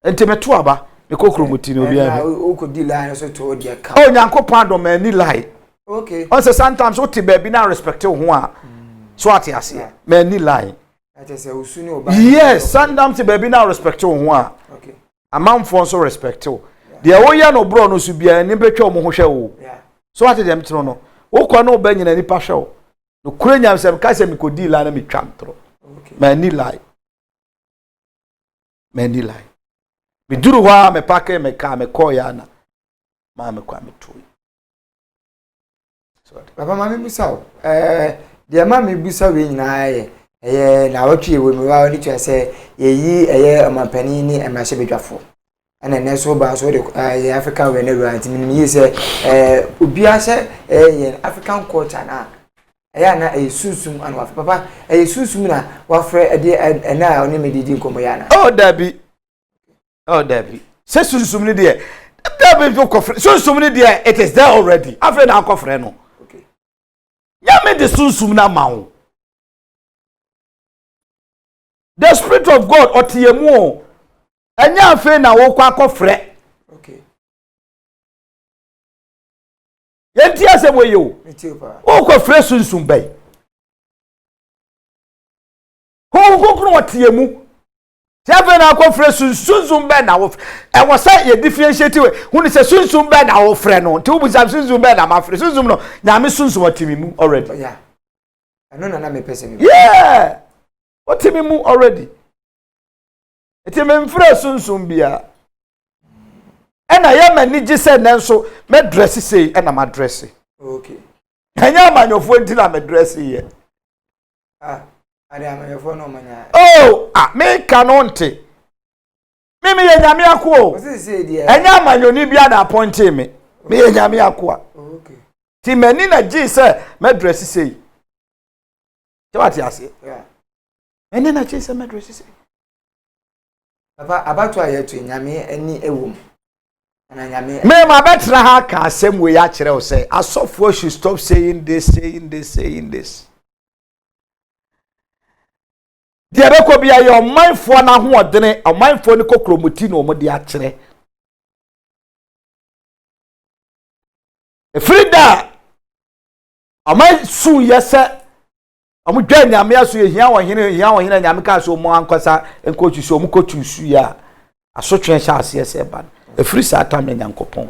enti me to aba me kokro mutini obi a o ko di line so to de ka o nyankopon do ma ni lie okay on say sometimes what baby na respect ho a so ati ase ma ni lie say usuni oba yes sometimes baby na respect ho a okay amamfo so respect ho de wo ya no bro no so bia ni betwa mo ho hwe wo so ati dem tro no wo kwa no ba nyina ni pa hwe wo no kure nyam se ka se mi ko di lie na mi twam tro okay ma ni lie mi duru wa me pake me ka me ko ya na ma me kwa me tu papa mami busaw de mami busaw we nyina na watwe we mi wa ni twa se yeyi amampani ni emahye bedwafo ana ne so ba so de African we na ruanti mi yi se obi a se African culture na eya na esusum an waf papa esusum na wafre ede na oni medidi nkomo ya na oh dabi se susum ni de dabi to kofre susum ni de it is there already afre na akofre no okay ya me de susum na mawo the spirit of God otiyemu anya afre na wo kwa akofre okay yenti asemo yo meti pa wo kofre susum bai ho kokro otiyemu Seven na akofre sunsun be na wo e wo say ye differentiate we hu say sunsun be na wo frɛ no nti wo bu say sunsun be na ma frɛ sunsun no na me sunsun otimi mu already yeah ano na me pese me yeah otimi mu already eti me mfrɛ sunsun bia e na ye mani gi say nanso me dress say e na ma dress okay anya manyofo nti na me dress ye Ade amanyefo no manya. Oh, me kanonte. Me ye nyame akwo. O se se dia. Enya amanyoni bia na appoint me. Me ye nyame akwo. Okay. Ti mani na gi se me dress sei. Ti wati ase. Yeah. Eni na gi se me dress sei. Papa abatu ayetu nyame ani ewom. Na nyame. Me ma betra ha ka asem we ya kire o say asofo should stop saying this. Dia be ko bia your mindful na ho odene o mindful ni kokromuti no mo dia kire Frida amai su yese amu dwa nyame aso ehia wo hene nyame ka so mo ankwasa enkochu so mo kochu su ya asotwe sha ase ese ba efri sa atam na nyankopon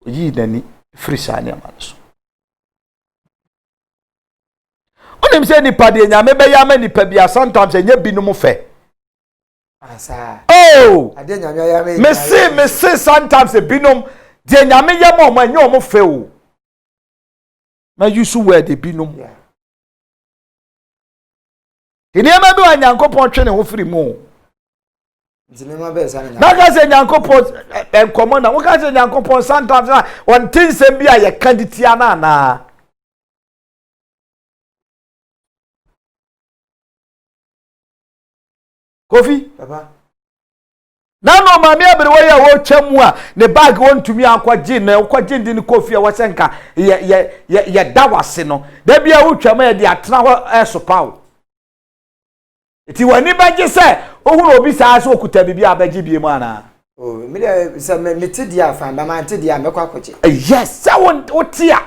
yi nani efri sa ne amaso onim se nipa de nyame be ya ma nipa bia sometimes enye binum fe asa oh ade nyame ya me say sometimes binum de nyame ya ma enye o mo fe o na yusu word de binum Ini ema bi wanyankopon twe ne ho firi mu ntinema be sa na ka se nyankopon enkomo na wo ka se nyankopon sometimes na won tinsem bi a ye kanditia na Kofi papa na no ma mi abere wo ya wo twam a ne bag won tumi akwaje na akwaje ndi ne Kofi a wasenka ye dawase no da bia wo twam ya de atena ho esopawo iti wani baje se ohuru obi saa so okuta bibia abaje bie mu ana oh me de se me tidi afa ba ma tidi a mekwa kwaje yes sa wotia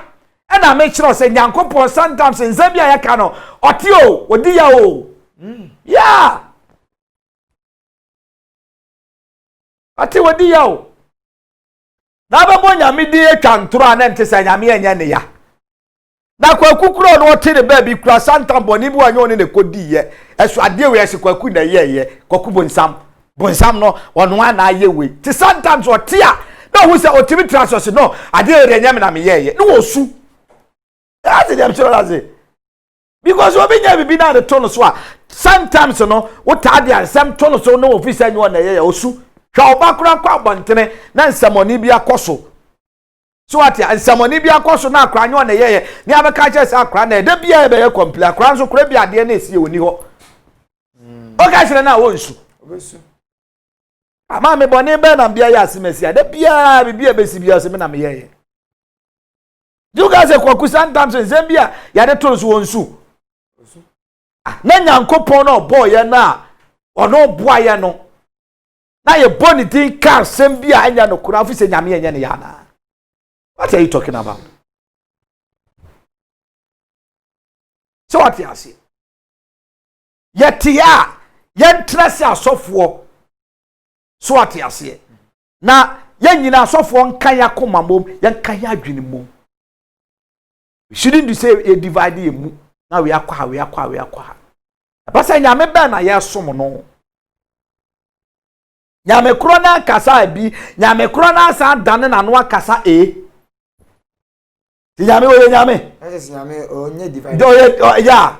na me kire se nyankopon sometimes nzabia ya ka no otio odi ya o yeah ati wodi ya o na ba mo nyame di etwa ntoro ana ntesa nyame enya ne ya na kwakukuro no wote ne ba bi kura santam boni bi wanyo ne kodi ye eso ade we ese kwaku na ye kwaku bonsam no wono ana ye we ti sometimes otia na hu se otimi transos no ade re nyame na me ye no wosu ati dem chiro laze because obi nya bibi na de tono so a sometimes no wota ade ansem tono so no office anyo na ye osu hwa obakura kwa bontene na nsamoni bi akoso so ati nsamoni bi akoso na akra anyo na ye ni abeka che se akra na de bia be ye complete akra nso kura bia de na esi oni ho o ka hire na wonsu obesu ama me boni be na bia ya asimesi de bia bibia be si bia se me na me ye you guys e kwaku sometimes nzambia ya de toro so wonsu na nyankopon na obo ye na ono boa ye no na ye boni din ka sembia anya no kura afi se nyame anya ne ya na what are you talking about so what you say yetia yentrase asofo so what you say na yenyina asofo nkan yakoma mom yenkan ya adwene mom we shouldn't do say a divide emu na we akwa apasa nyame ba na ye som no nyame kro na kasa bi nyame kro na sa dane na no akasa ti nyame o nyame yes nyame onye divide do yeah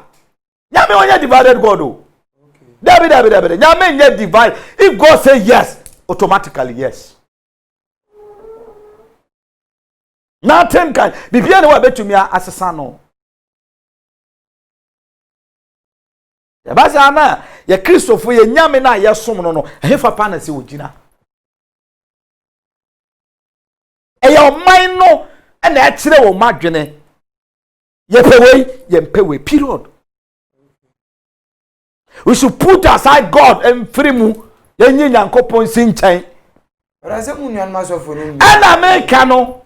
nyame onye divided God o okay david nyame nye divide if God say yes automatically yes nothing can bibia ne wa betumi asesa no ya basa na ya Kristofo ye nyame na ye som no no ehefa pa na se ogina eya oman no na e kire wo madwene ye pewe period. We should put aside God and free mu ye nyi Nyankopon sinchan. But I say munyan masofo no. And America no.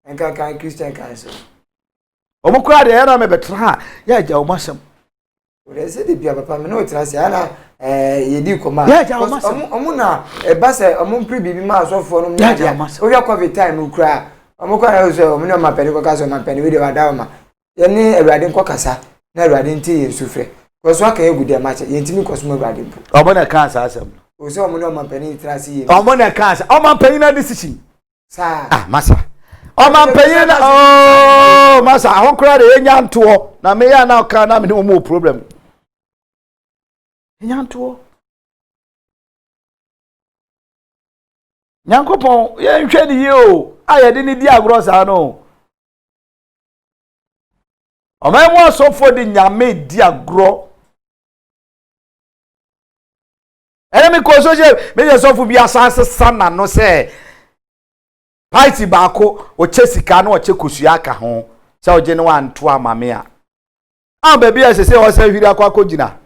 Enka kan Christian council. Omukura de era me betra ya ja omasem. We say the bia papa me no trase ana yedi koma. Ya ja omasem. Omu na e ba say omu mpri bibi ma asofo no ya ja omasem. O ya covid time ukura. Omukura na so omu no ma peni ko ka so ma peni we de wada ma. Ye ni Awurade nko kasa na Awurade nti Yesu frɛ. Ko so aka egude ma che ye ntimi ko so ma Awurade mpo. Omo na kan sa asem. O so omu no ma peni trase ye. Omo na kan sa omo peni na decision. Sa Masa. Omo peni na masa ahokura de enya nto na me ya na oka na me no mo problem. Enya nto. Nyankopon ye nhwe ni ye o. Aye de ni di agro sa no. Omo mo sofo di nyame di agro. Enemi ko so je me je sofo bi asase sana no se party baako o chesika na o chekosua aka ho se o je ne wa nto amame a baby asese o se hwiri akwa kogina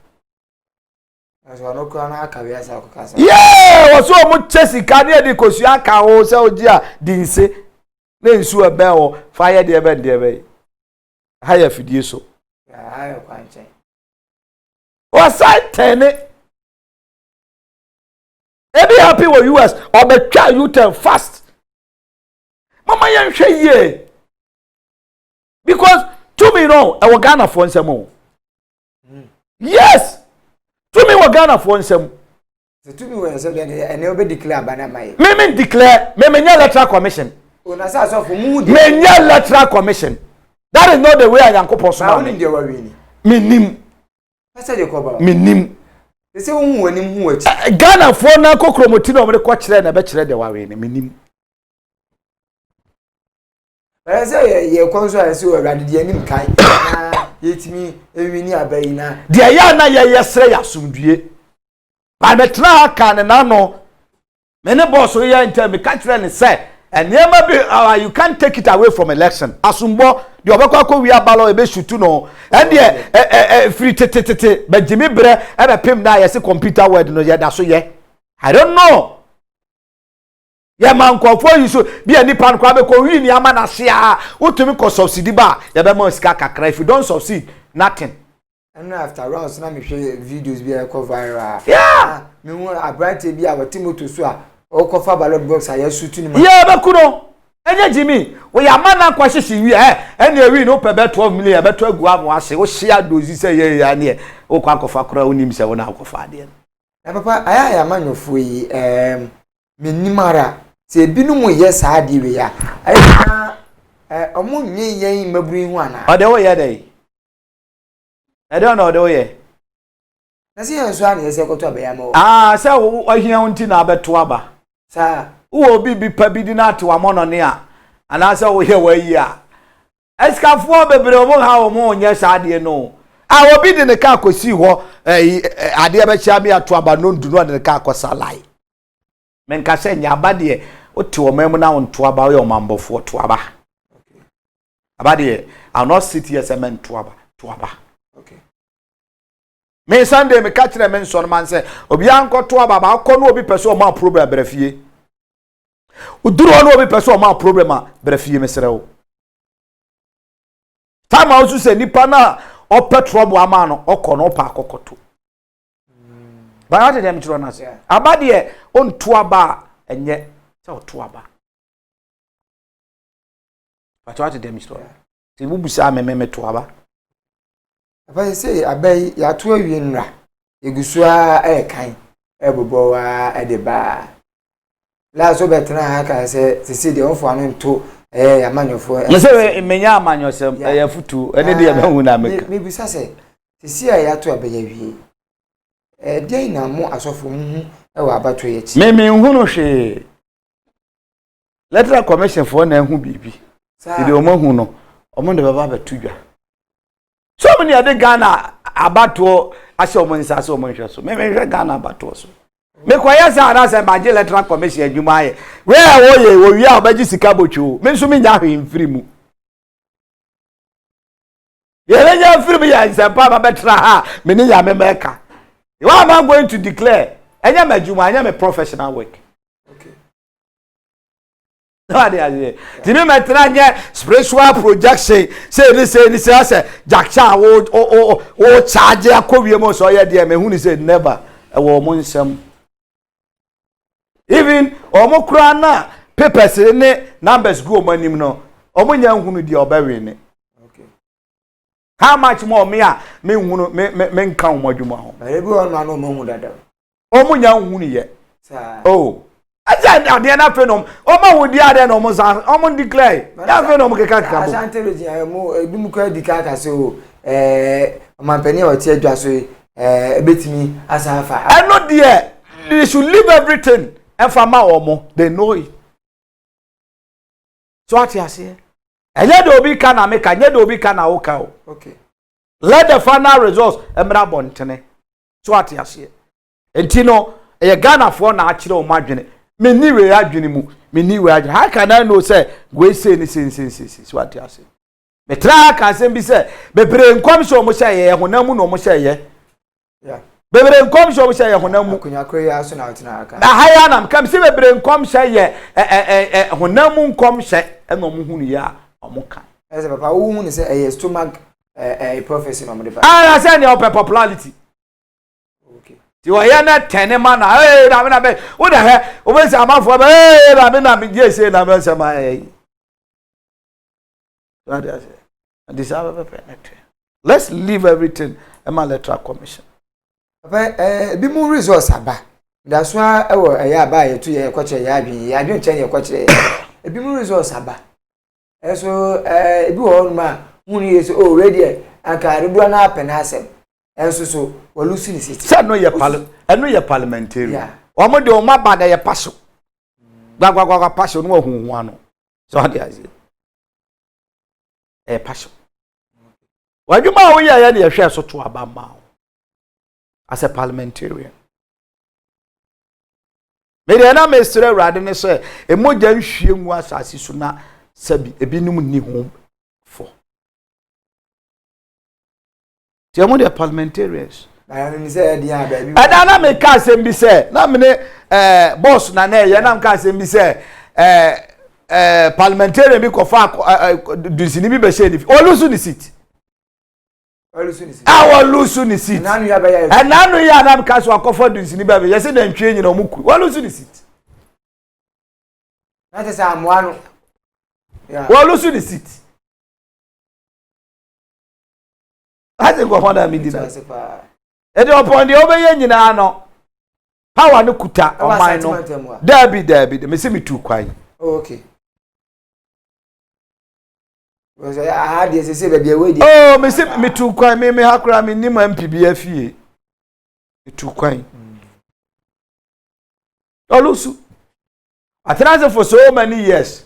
aso no ko na aka wi asa ko kasa o so mo chesika na di kosua aka ho se o ji a di nse na nsu ebe o fire de ebe haya fidie so ya hayo kwa nche o sai tene be happy with US or be try you tell fast mama yan hwe ye because to me no e wo Ghana for nsem o yes to me wo Ghana for nsem so to me wo nsem de ene obe declare bana mai me declare me nya electoral commission una sa so for mu me nya electoral commission that is not the way Yankopon so ma woni de wa wi ni me nim pasa de ko ba me nim se wo hu wani hu achi Ghana for na kokromoti na omre ko kire na be kire de wa wi ni me nim say ye konso ase o Awurade de anim kan na yetimi ewini abayi na de ya na ye yesre ya sumdue ba metra aka ne na no me ne boss ya ntem me ka kire ne say enema be you can't take it away from election asumbo de obekwa ko wi abalo ebe shutu no and de free tete be jimi bre e be pim na yesi computer word no ye da so ye I don't know ya man ko fo yi so bi ani pan kwa be ko wi ni ama na sia utumi ko subsidy ba ya be mo sika kakra if you don't succeed nothing and after rounds na me share videos bi e ko viral yeah me hu abrante bi a Timothy so a o ko fa ballot box a yesutu ni ma yeah be kuno enye jimi we ya mana kwa hyehyɛ wi ene ewi no pe be 12 million be to agu amo ase wo hia dozi se ye ya ne wo kwa kofa kora onim se wo na akofa de na papa aya ya manyofo yi menimara se binum ye saade we ya aya omo nyi yen maburu hu ana o de wo ye dey e de no de wo ye na se yan so ana ye se koto aba ya ma se wo hia unti na abeto aba sa wo bi pa bi di na ate wa mono ne a ana se wo ye wa yi a eskafo bebre omo ha omo nye saade no a obi de ne ka akosi ho ade be chia me ato aba no ndu no de ne ka akosa lai men ka se nya abade o ti o mem na wonto aba o mambofo to aba abade I not sit here say men to aba okay me Sunday me ka kire men so no man say obi anko to aba ba akọ no obi pese o ma problem brafie uduro no obi pese o ma problem a brafie me sere wo time also say nipa na ope trouble ama no okọ no pa akokoto ba ya dem chiro na say abade on to aba enye say o to aba but what dem chiro ti bubusa me to aba aba say abai ya to awie nra egusua kan ebobo wa edeba la so betra ha ka se de onfo anu nto amanyofo me say menya amanyosem ya futu ene de me hu na meka me bisa say se ya to abai awie dey na mo asofo hu wa abato ye chi me hu no hwe electoral commission for na hu bibi de o ma hu no omo de baba betudwa so many ade Ghana abato ashe omonsa so omonhwe so me Ghana abato so me kwaya sa na se maje electoral commission adwuma ye where wo wi a obaji sika botwo me nso me nya hwe mfiri mu ye le nya mfiri mu ya nsempa ba betra ha me ni ya me meka what am I going to declare enya madwuma enya me professional work. No dey timi metra nye spiritual projection say this say jackcha wo charge akowie mo so ye dey me hu ni say never e wo mo nsem even omo kura na papers ne numbers go mo anim no omo nya hunu dey obawe ne okay how much more me a me hunu me nka wo adwuma ho ba ebi won ma no mo hu dada omo nya hunu ye sa oh aja de na fenom o ma wo di ade no mo san o mo declare ya fenom ke kaka bo asantology mo ebi mu kwa di kaka so omampani o ti adwa so ebetimi asafa I know there they should leave everything and fama omo they know it so what you say enye de obi ka na meka enye de obi ka na wo ka o okay let the final results emra bontene so what you say entino e Ghana for na akire o madwene me niwe adwene mu me niwe adwene how can I know say go say ni so what you say me tra ka sem bi say bebre nkom so mo say ye honam no mo say ye yeah bebre nkom so mo say ye honam mu kunya koya so na otina aka na haya nam kam se bebre nkom say ye honam nkom say e no mo hunu ya o ka ese papa wo hu ni say stomach prophecy no mo de ba ah say ni popularity okay ti wa ya na tene ma na na me na be wo da he o be say amafo be na me je say na me say ma let's leave everything electoral commission papa bi mu resource aba da so ewo aba ye to ye kwache ya adwen chen ye kwache bi mu resource aba eso bi wo ma hu ni so already aka redo na apena asem enso so walusi ni city say no ye parliamentarian o mo de o ma ba da ye paso gwa paso no hu ano so how dey passion wadwuma wo ya de hwe so to aba ma as a parliamentarian me de na mestre rade ne so emoja nhwie ngu asase so na sabi ebinum ni ho for ti mo de parliamentarians na ni say dia ba bi ada na me ka asem bi say na me ne boss na na ye na me ka asem bi say parliamentarian bi kofa dusini bi be she ni olusu ni seat olusu ni seat nanu ya ba ya nanu ya na ka so akofa dusini ba be yesi na ntwe nyina omuku olusu ni seat na te sa amuano ya olusu ni seat ase go fona mi dina e de opon de obeye nyina no power no kuta oman no dabi me se mi tu kwan okay was I had this say be we oh me se mi tu kwan me hakura me ni ma MPB afie mi tu kwan olusu atranse for so many years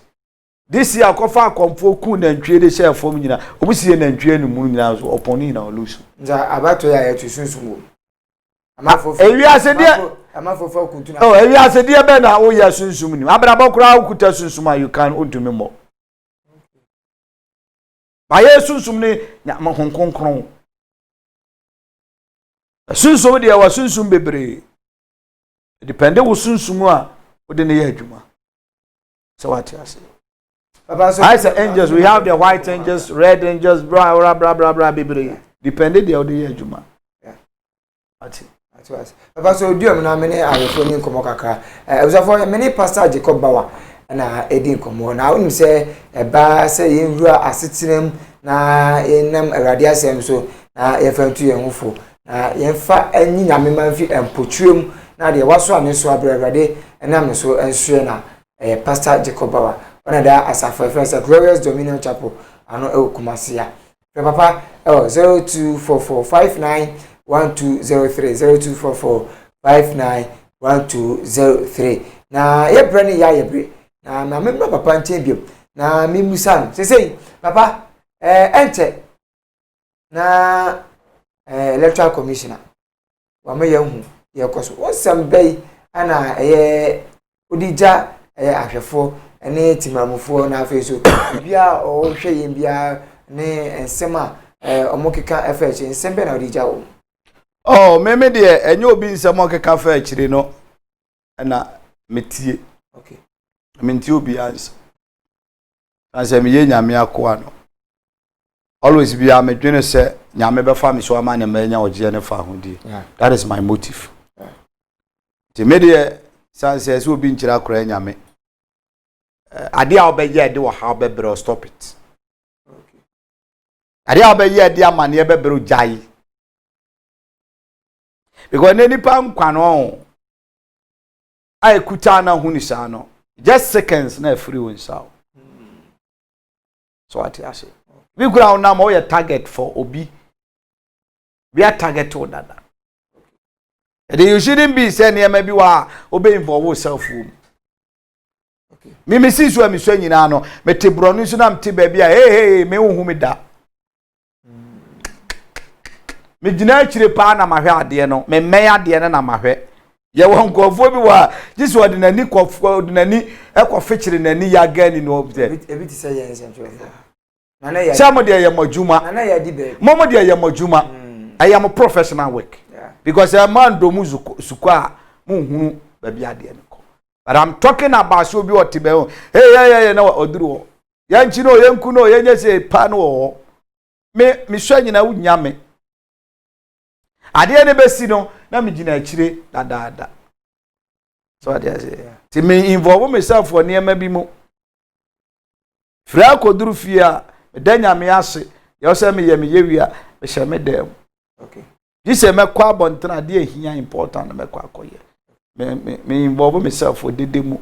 this year kofa komfo ku na ntwe de share form nyina obusie na ntwe no mu nyina so oponi na olusu nza abato ya ya tusunsumo amafo ewi asede amafo kutu na oh ewi asede be na wo ya sunsum ni abraba kura ukuta sunsum you can ontumi mo ba ye sunsum ni nya ma honkonkron sunsum de wa sunsum bebre depende wo sunsum a wo de ne ya adwuma so what you say papa so I say angels we have the white angels red angels blah blah blah bebre depende de wo de ya adwuma yeah ati papa so duam na mene ayefo ni nkomo kakra uzafo mene pastor Jacob Bawa na edi nkomo na unim se eba se yenwura asetinam na enam awade asem so na yefantu yenhufo na yenfa anyi nyame manfi empotwem na de waso ane so abrawade enam so ensoe na pastor Jacob Bawa ona da asafo friends Glorious Dominion Chapel ano ekumasia papa 0244591203 0244591203 na yebre ni ya yebre na memra papa nche biom na memusan sesei papa ente na electoral commissioner wa me yahu ye koso wosam bai ana odija ahwefo ene timamufo na afeso bia o hwe yin bia ne ensema omokeka FH nsembe na odija wo oh meme de enye obi nsema okeka fa akire no na metie okay mentie obi answer answer me ye nyame akoa no always be am dwene se nyame be fa me so ama na manya oje ne fa hodi that is my motive te me de sanse so obi nchira kora nyame ade a obeye de wo ha bebere stop it okay ade a obeye de amane bebere jai because ne nipa nkwa no ai kuta na huni sa no just seconds na free won sa so what I say we could have now a target for obi we are target to dada and you shouldn't be saying maybe wa obeying for yourself okay me see so me so nyina no me te bronu so na me te baabi a hey me hu me da me gina chire pa na mahwe ade no me meya ade na mahwe ye won kofo bi wa this ordinary kofo ordinary ekofechire nani ya gani no obse ebi ti say yes nana ya some de ya majuma nana ya di be momo de ya majuma I am a professional work because a man do mu sukwa mu hunu baabi ade no ko but I'm talking about so bi otibe hey na oduru ya nchi no yenku no yenye se pa no me so nyina wunyame ade ne besi no na me gina akire dadaada so ade say ti me involve myself for niam bi mu fra koduru fia danya me ase yo say me ye me yewia me hye me dem okay this me kwa bontana de ehia important me kwa akoye me involve myself for dedemu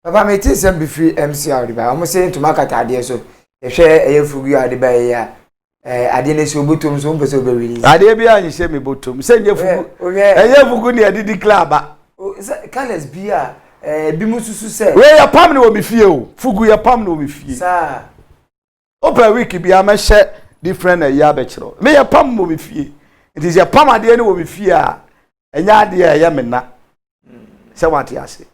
papa me ti sem bi free MCR ba am say to market ade so ye hwe eyefugu ade ba ya ade ne so botom so mpe so be release ade bia anyi she me botom se nye fugu eyefugu ne ade di club a Carlos bia bi mususu se we ya pam ne wo me fie o fugu ya pam ne wo me fie sa opa week bia me hye different ya be kiro me ya pam wo me fie it is ya pam ade ne wo me fie a enya ade ya me na se wate ase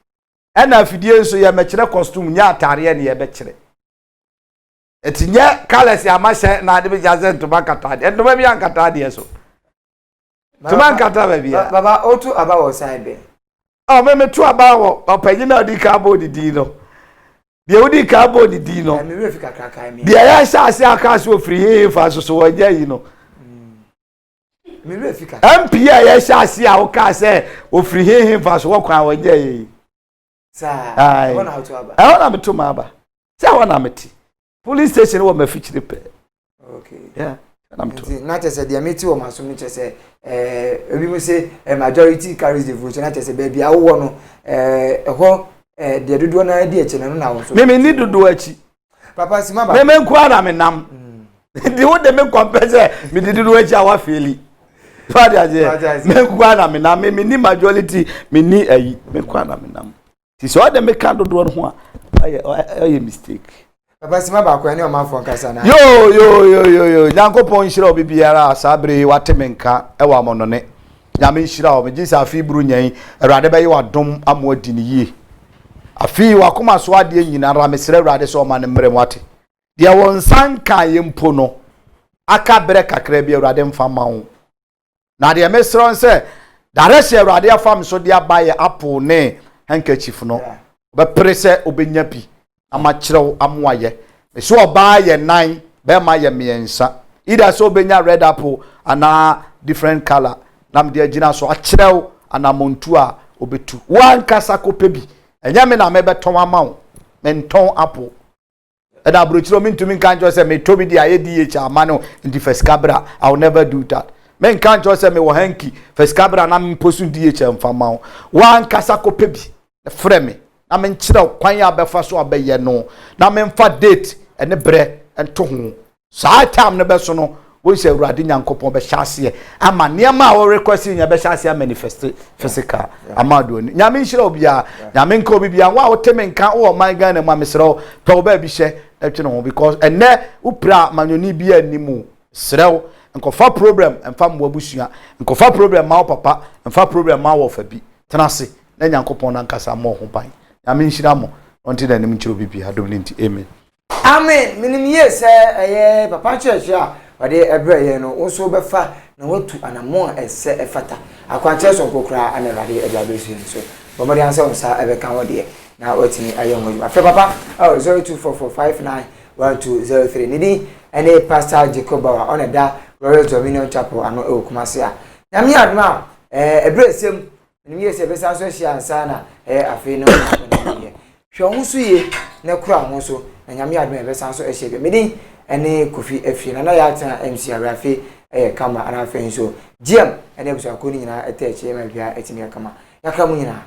ena afidie so ya me kire costume nya atare ne ya be kire etinye Carlos amashe na ade be jaze ntoma kata ntoma bi ankata ade so ntoma ankata ba bia baba otu aba wo side be oh me tu aba wo opanyina odi ka aba odidi no de odi ka aba odidi no me we fika kaka mi de ya sha ase aka so free fa so wanya yi no me we fika MPA ya sha ase a wo ka se o free fa so wo kwa wanya yi sa wona how to aba I wanna me to ma aba say wanna me ti police station wo ma fichire pe okay yeah I'm to na tese de ameti wo maso mi tese ebi mo say majority carries the vote na tese be bia wo no ho de dodo na de eche na wo so me ni dodo achi papa sima ba me nko na me nam de wo de me compare me de dodo achi awa feli father aje me nko na me nam me ni majority me ni ayi me nko na me nam ti so de me kan dodo ho a aye mistake papa sima ba kwa ni o ma fo nkasa na yo Nyankopon hira obi biara asabre watemenka e wa monone nyame hira o me gisa afi buru nyan awrade be ye wadom amo adini yie afi wakoma so ade nyina ra mesere awrade so ma ne mrem wate de won sanka ye mpo no aka bere kakra bi awrade mfa ma wo na de mesere nse dare hye awrade afam so de abaye apple ne handkerchief no be prese obenya bi amachrew amoaye so oba ye nan be ma ye miensa ida so obenya red apple ana different color nam de agina so achrew ana montu a obetu wan kasa kopebi enya me na me beton amawo menton apple eda brochiro mintumi kan jo se me tobi di aye DH amano in the first cabra I will never do that men kan jo se me wo hanki first cabra na me posu DH mfamawo wan kasa kopebi freme na men kire kwan ya befa so abeye no na men fa date ene bre ento ho saa time ne beso no wo se Awurade Nyankopon be hyase ama niam a wo request nya be hyase manifest physical amado ni nyame nhira obia nyame nka obia wa wo teme nka wo man Ghana ma mesro pe wo ba bi hye etwe no because ene upra manyoni bia nimu srew nkofa problem emfa mbo abusua nkofa problem ma papa emfa problem ma wo fa bi tenase na nyankopon na nkasa mo ho pan nyame nhira mo onti da nim nchiro bibi adom nti amen amen minim yes papa church a wade ebreye no wo be fa na watu anamo ese efata akwanche so kokura anawade edabesu so bomari ansa onsa ebe kan wode na otini ayongo afa papa 0244591203 nidi ene pastor Jacob Bawa on da Royal Dominion Chapel ano e Kumasi a nyame adma ebresem minim yes ebe sanso hia ansa na afi no hwe ho so ye na kura ho so na nyame adma ebe sanso ehye be midi ene Kofi Afie na ya tena MC Arafi kama Arafi so GM ene buso akoni nyina eteche ma bia etini kama yakra mu nyina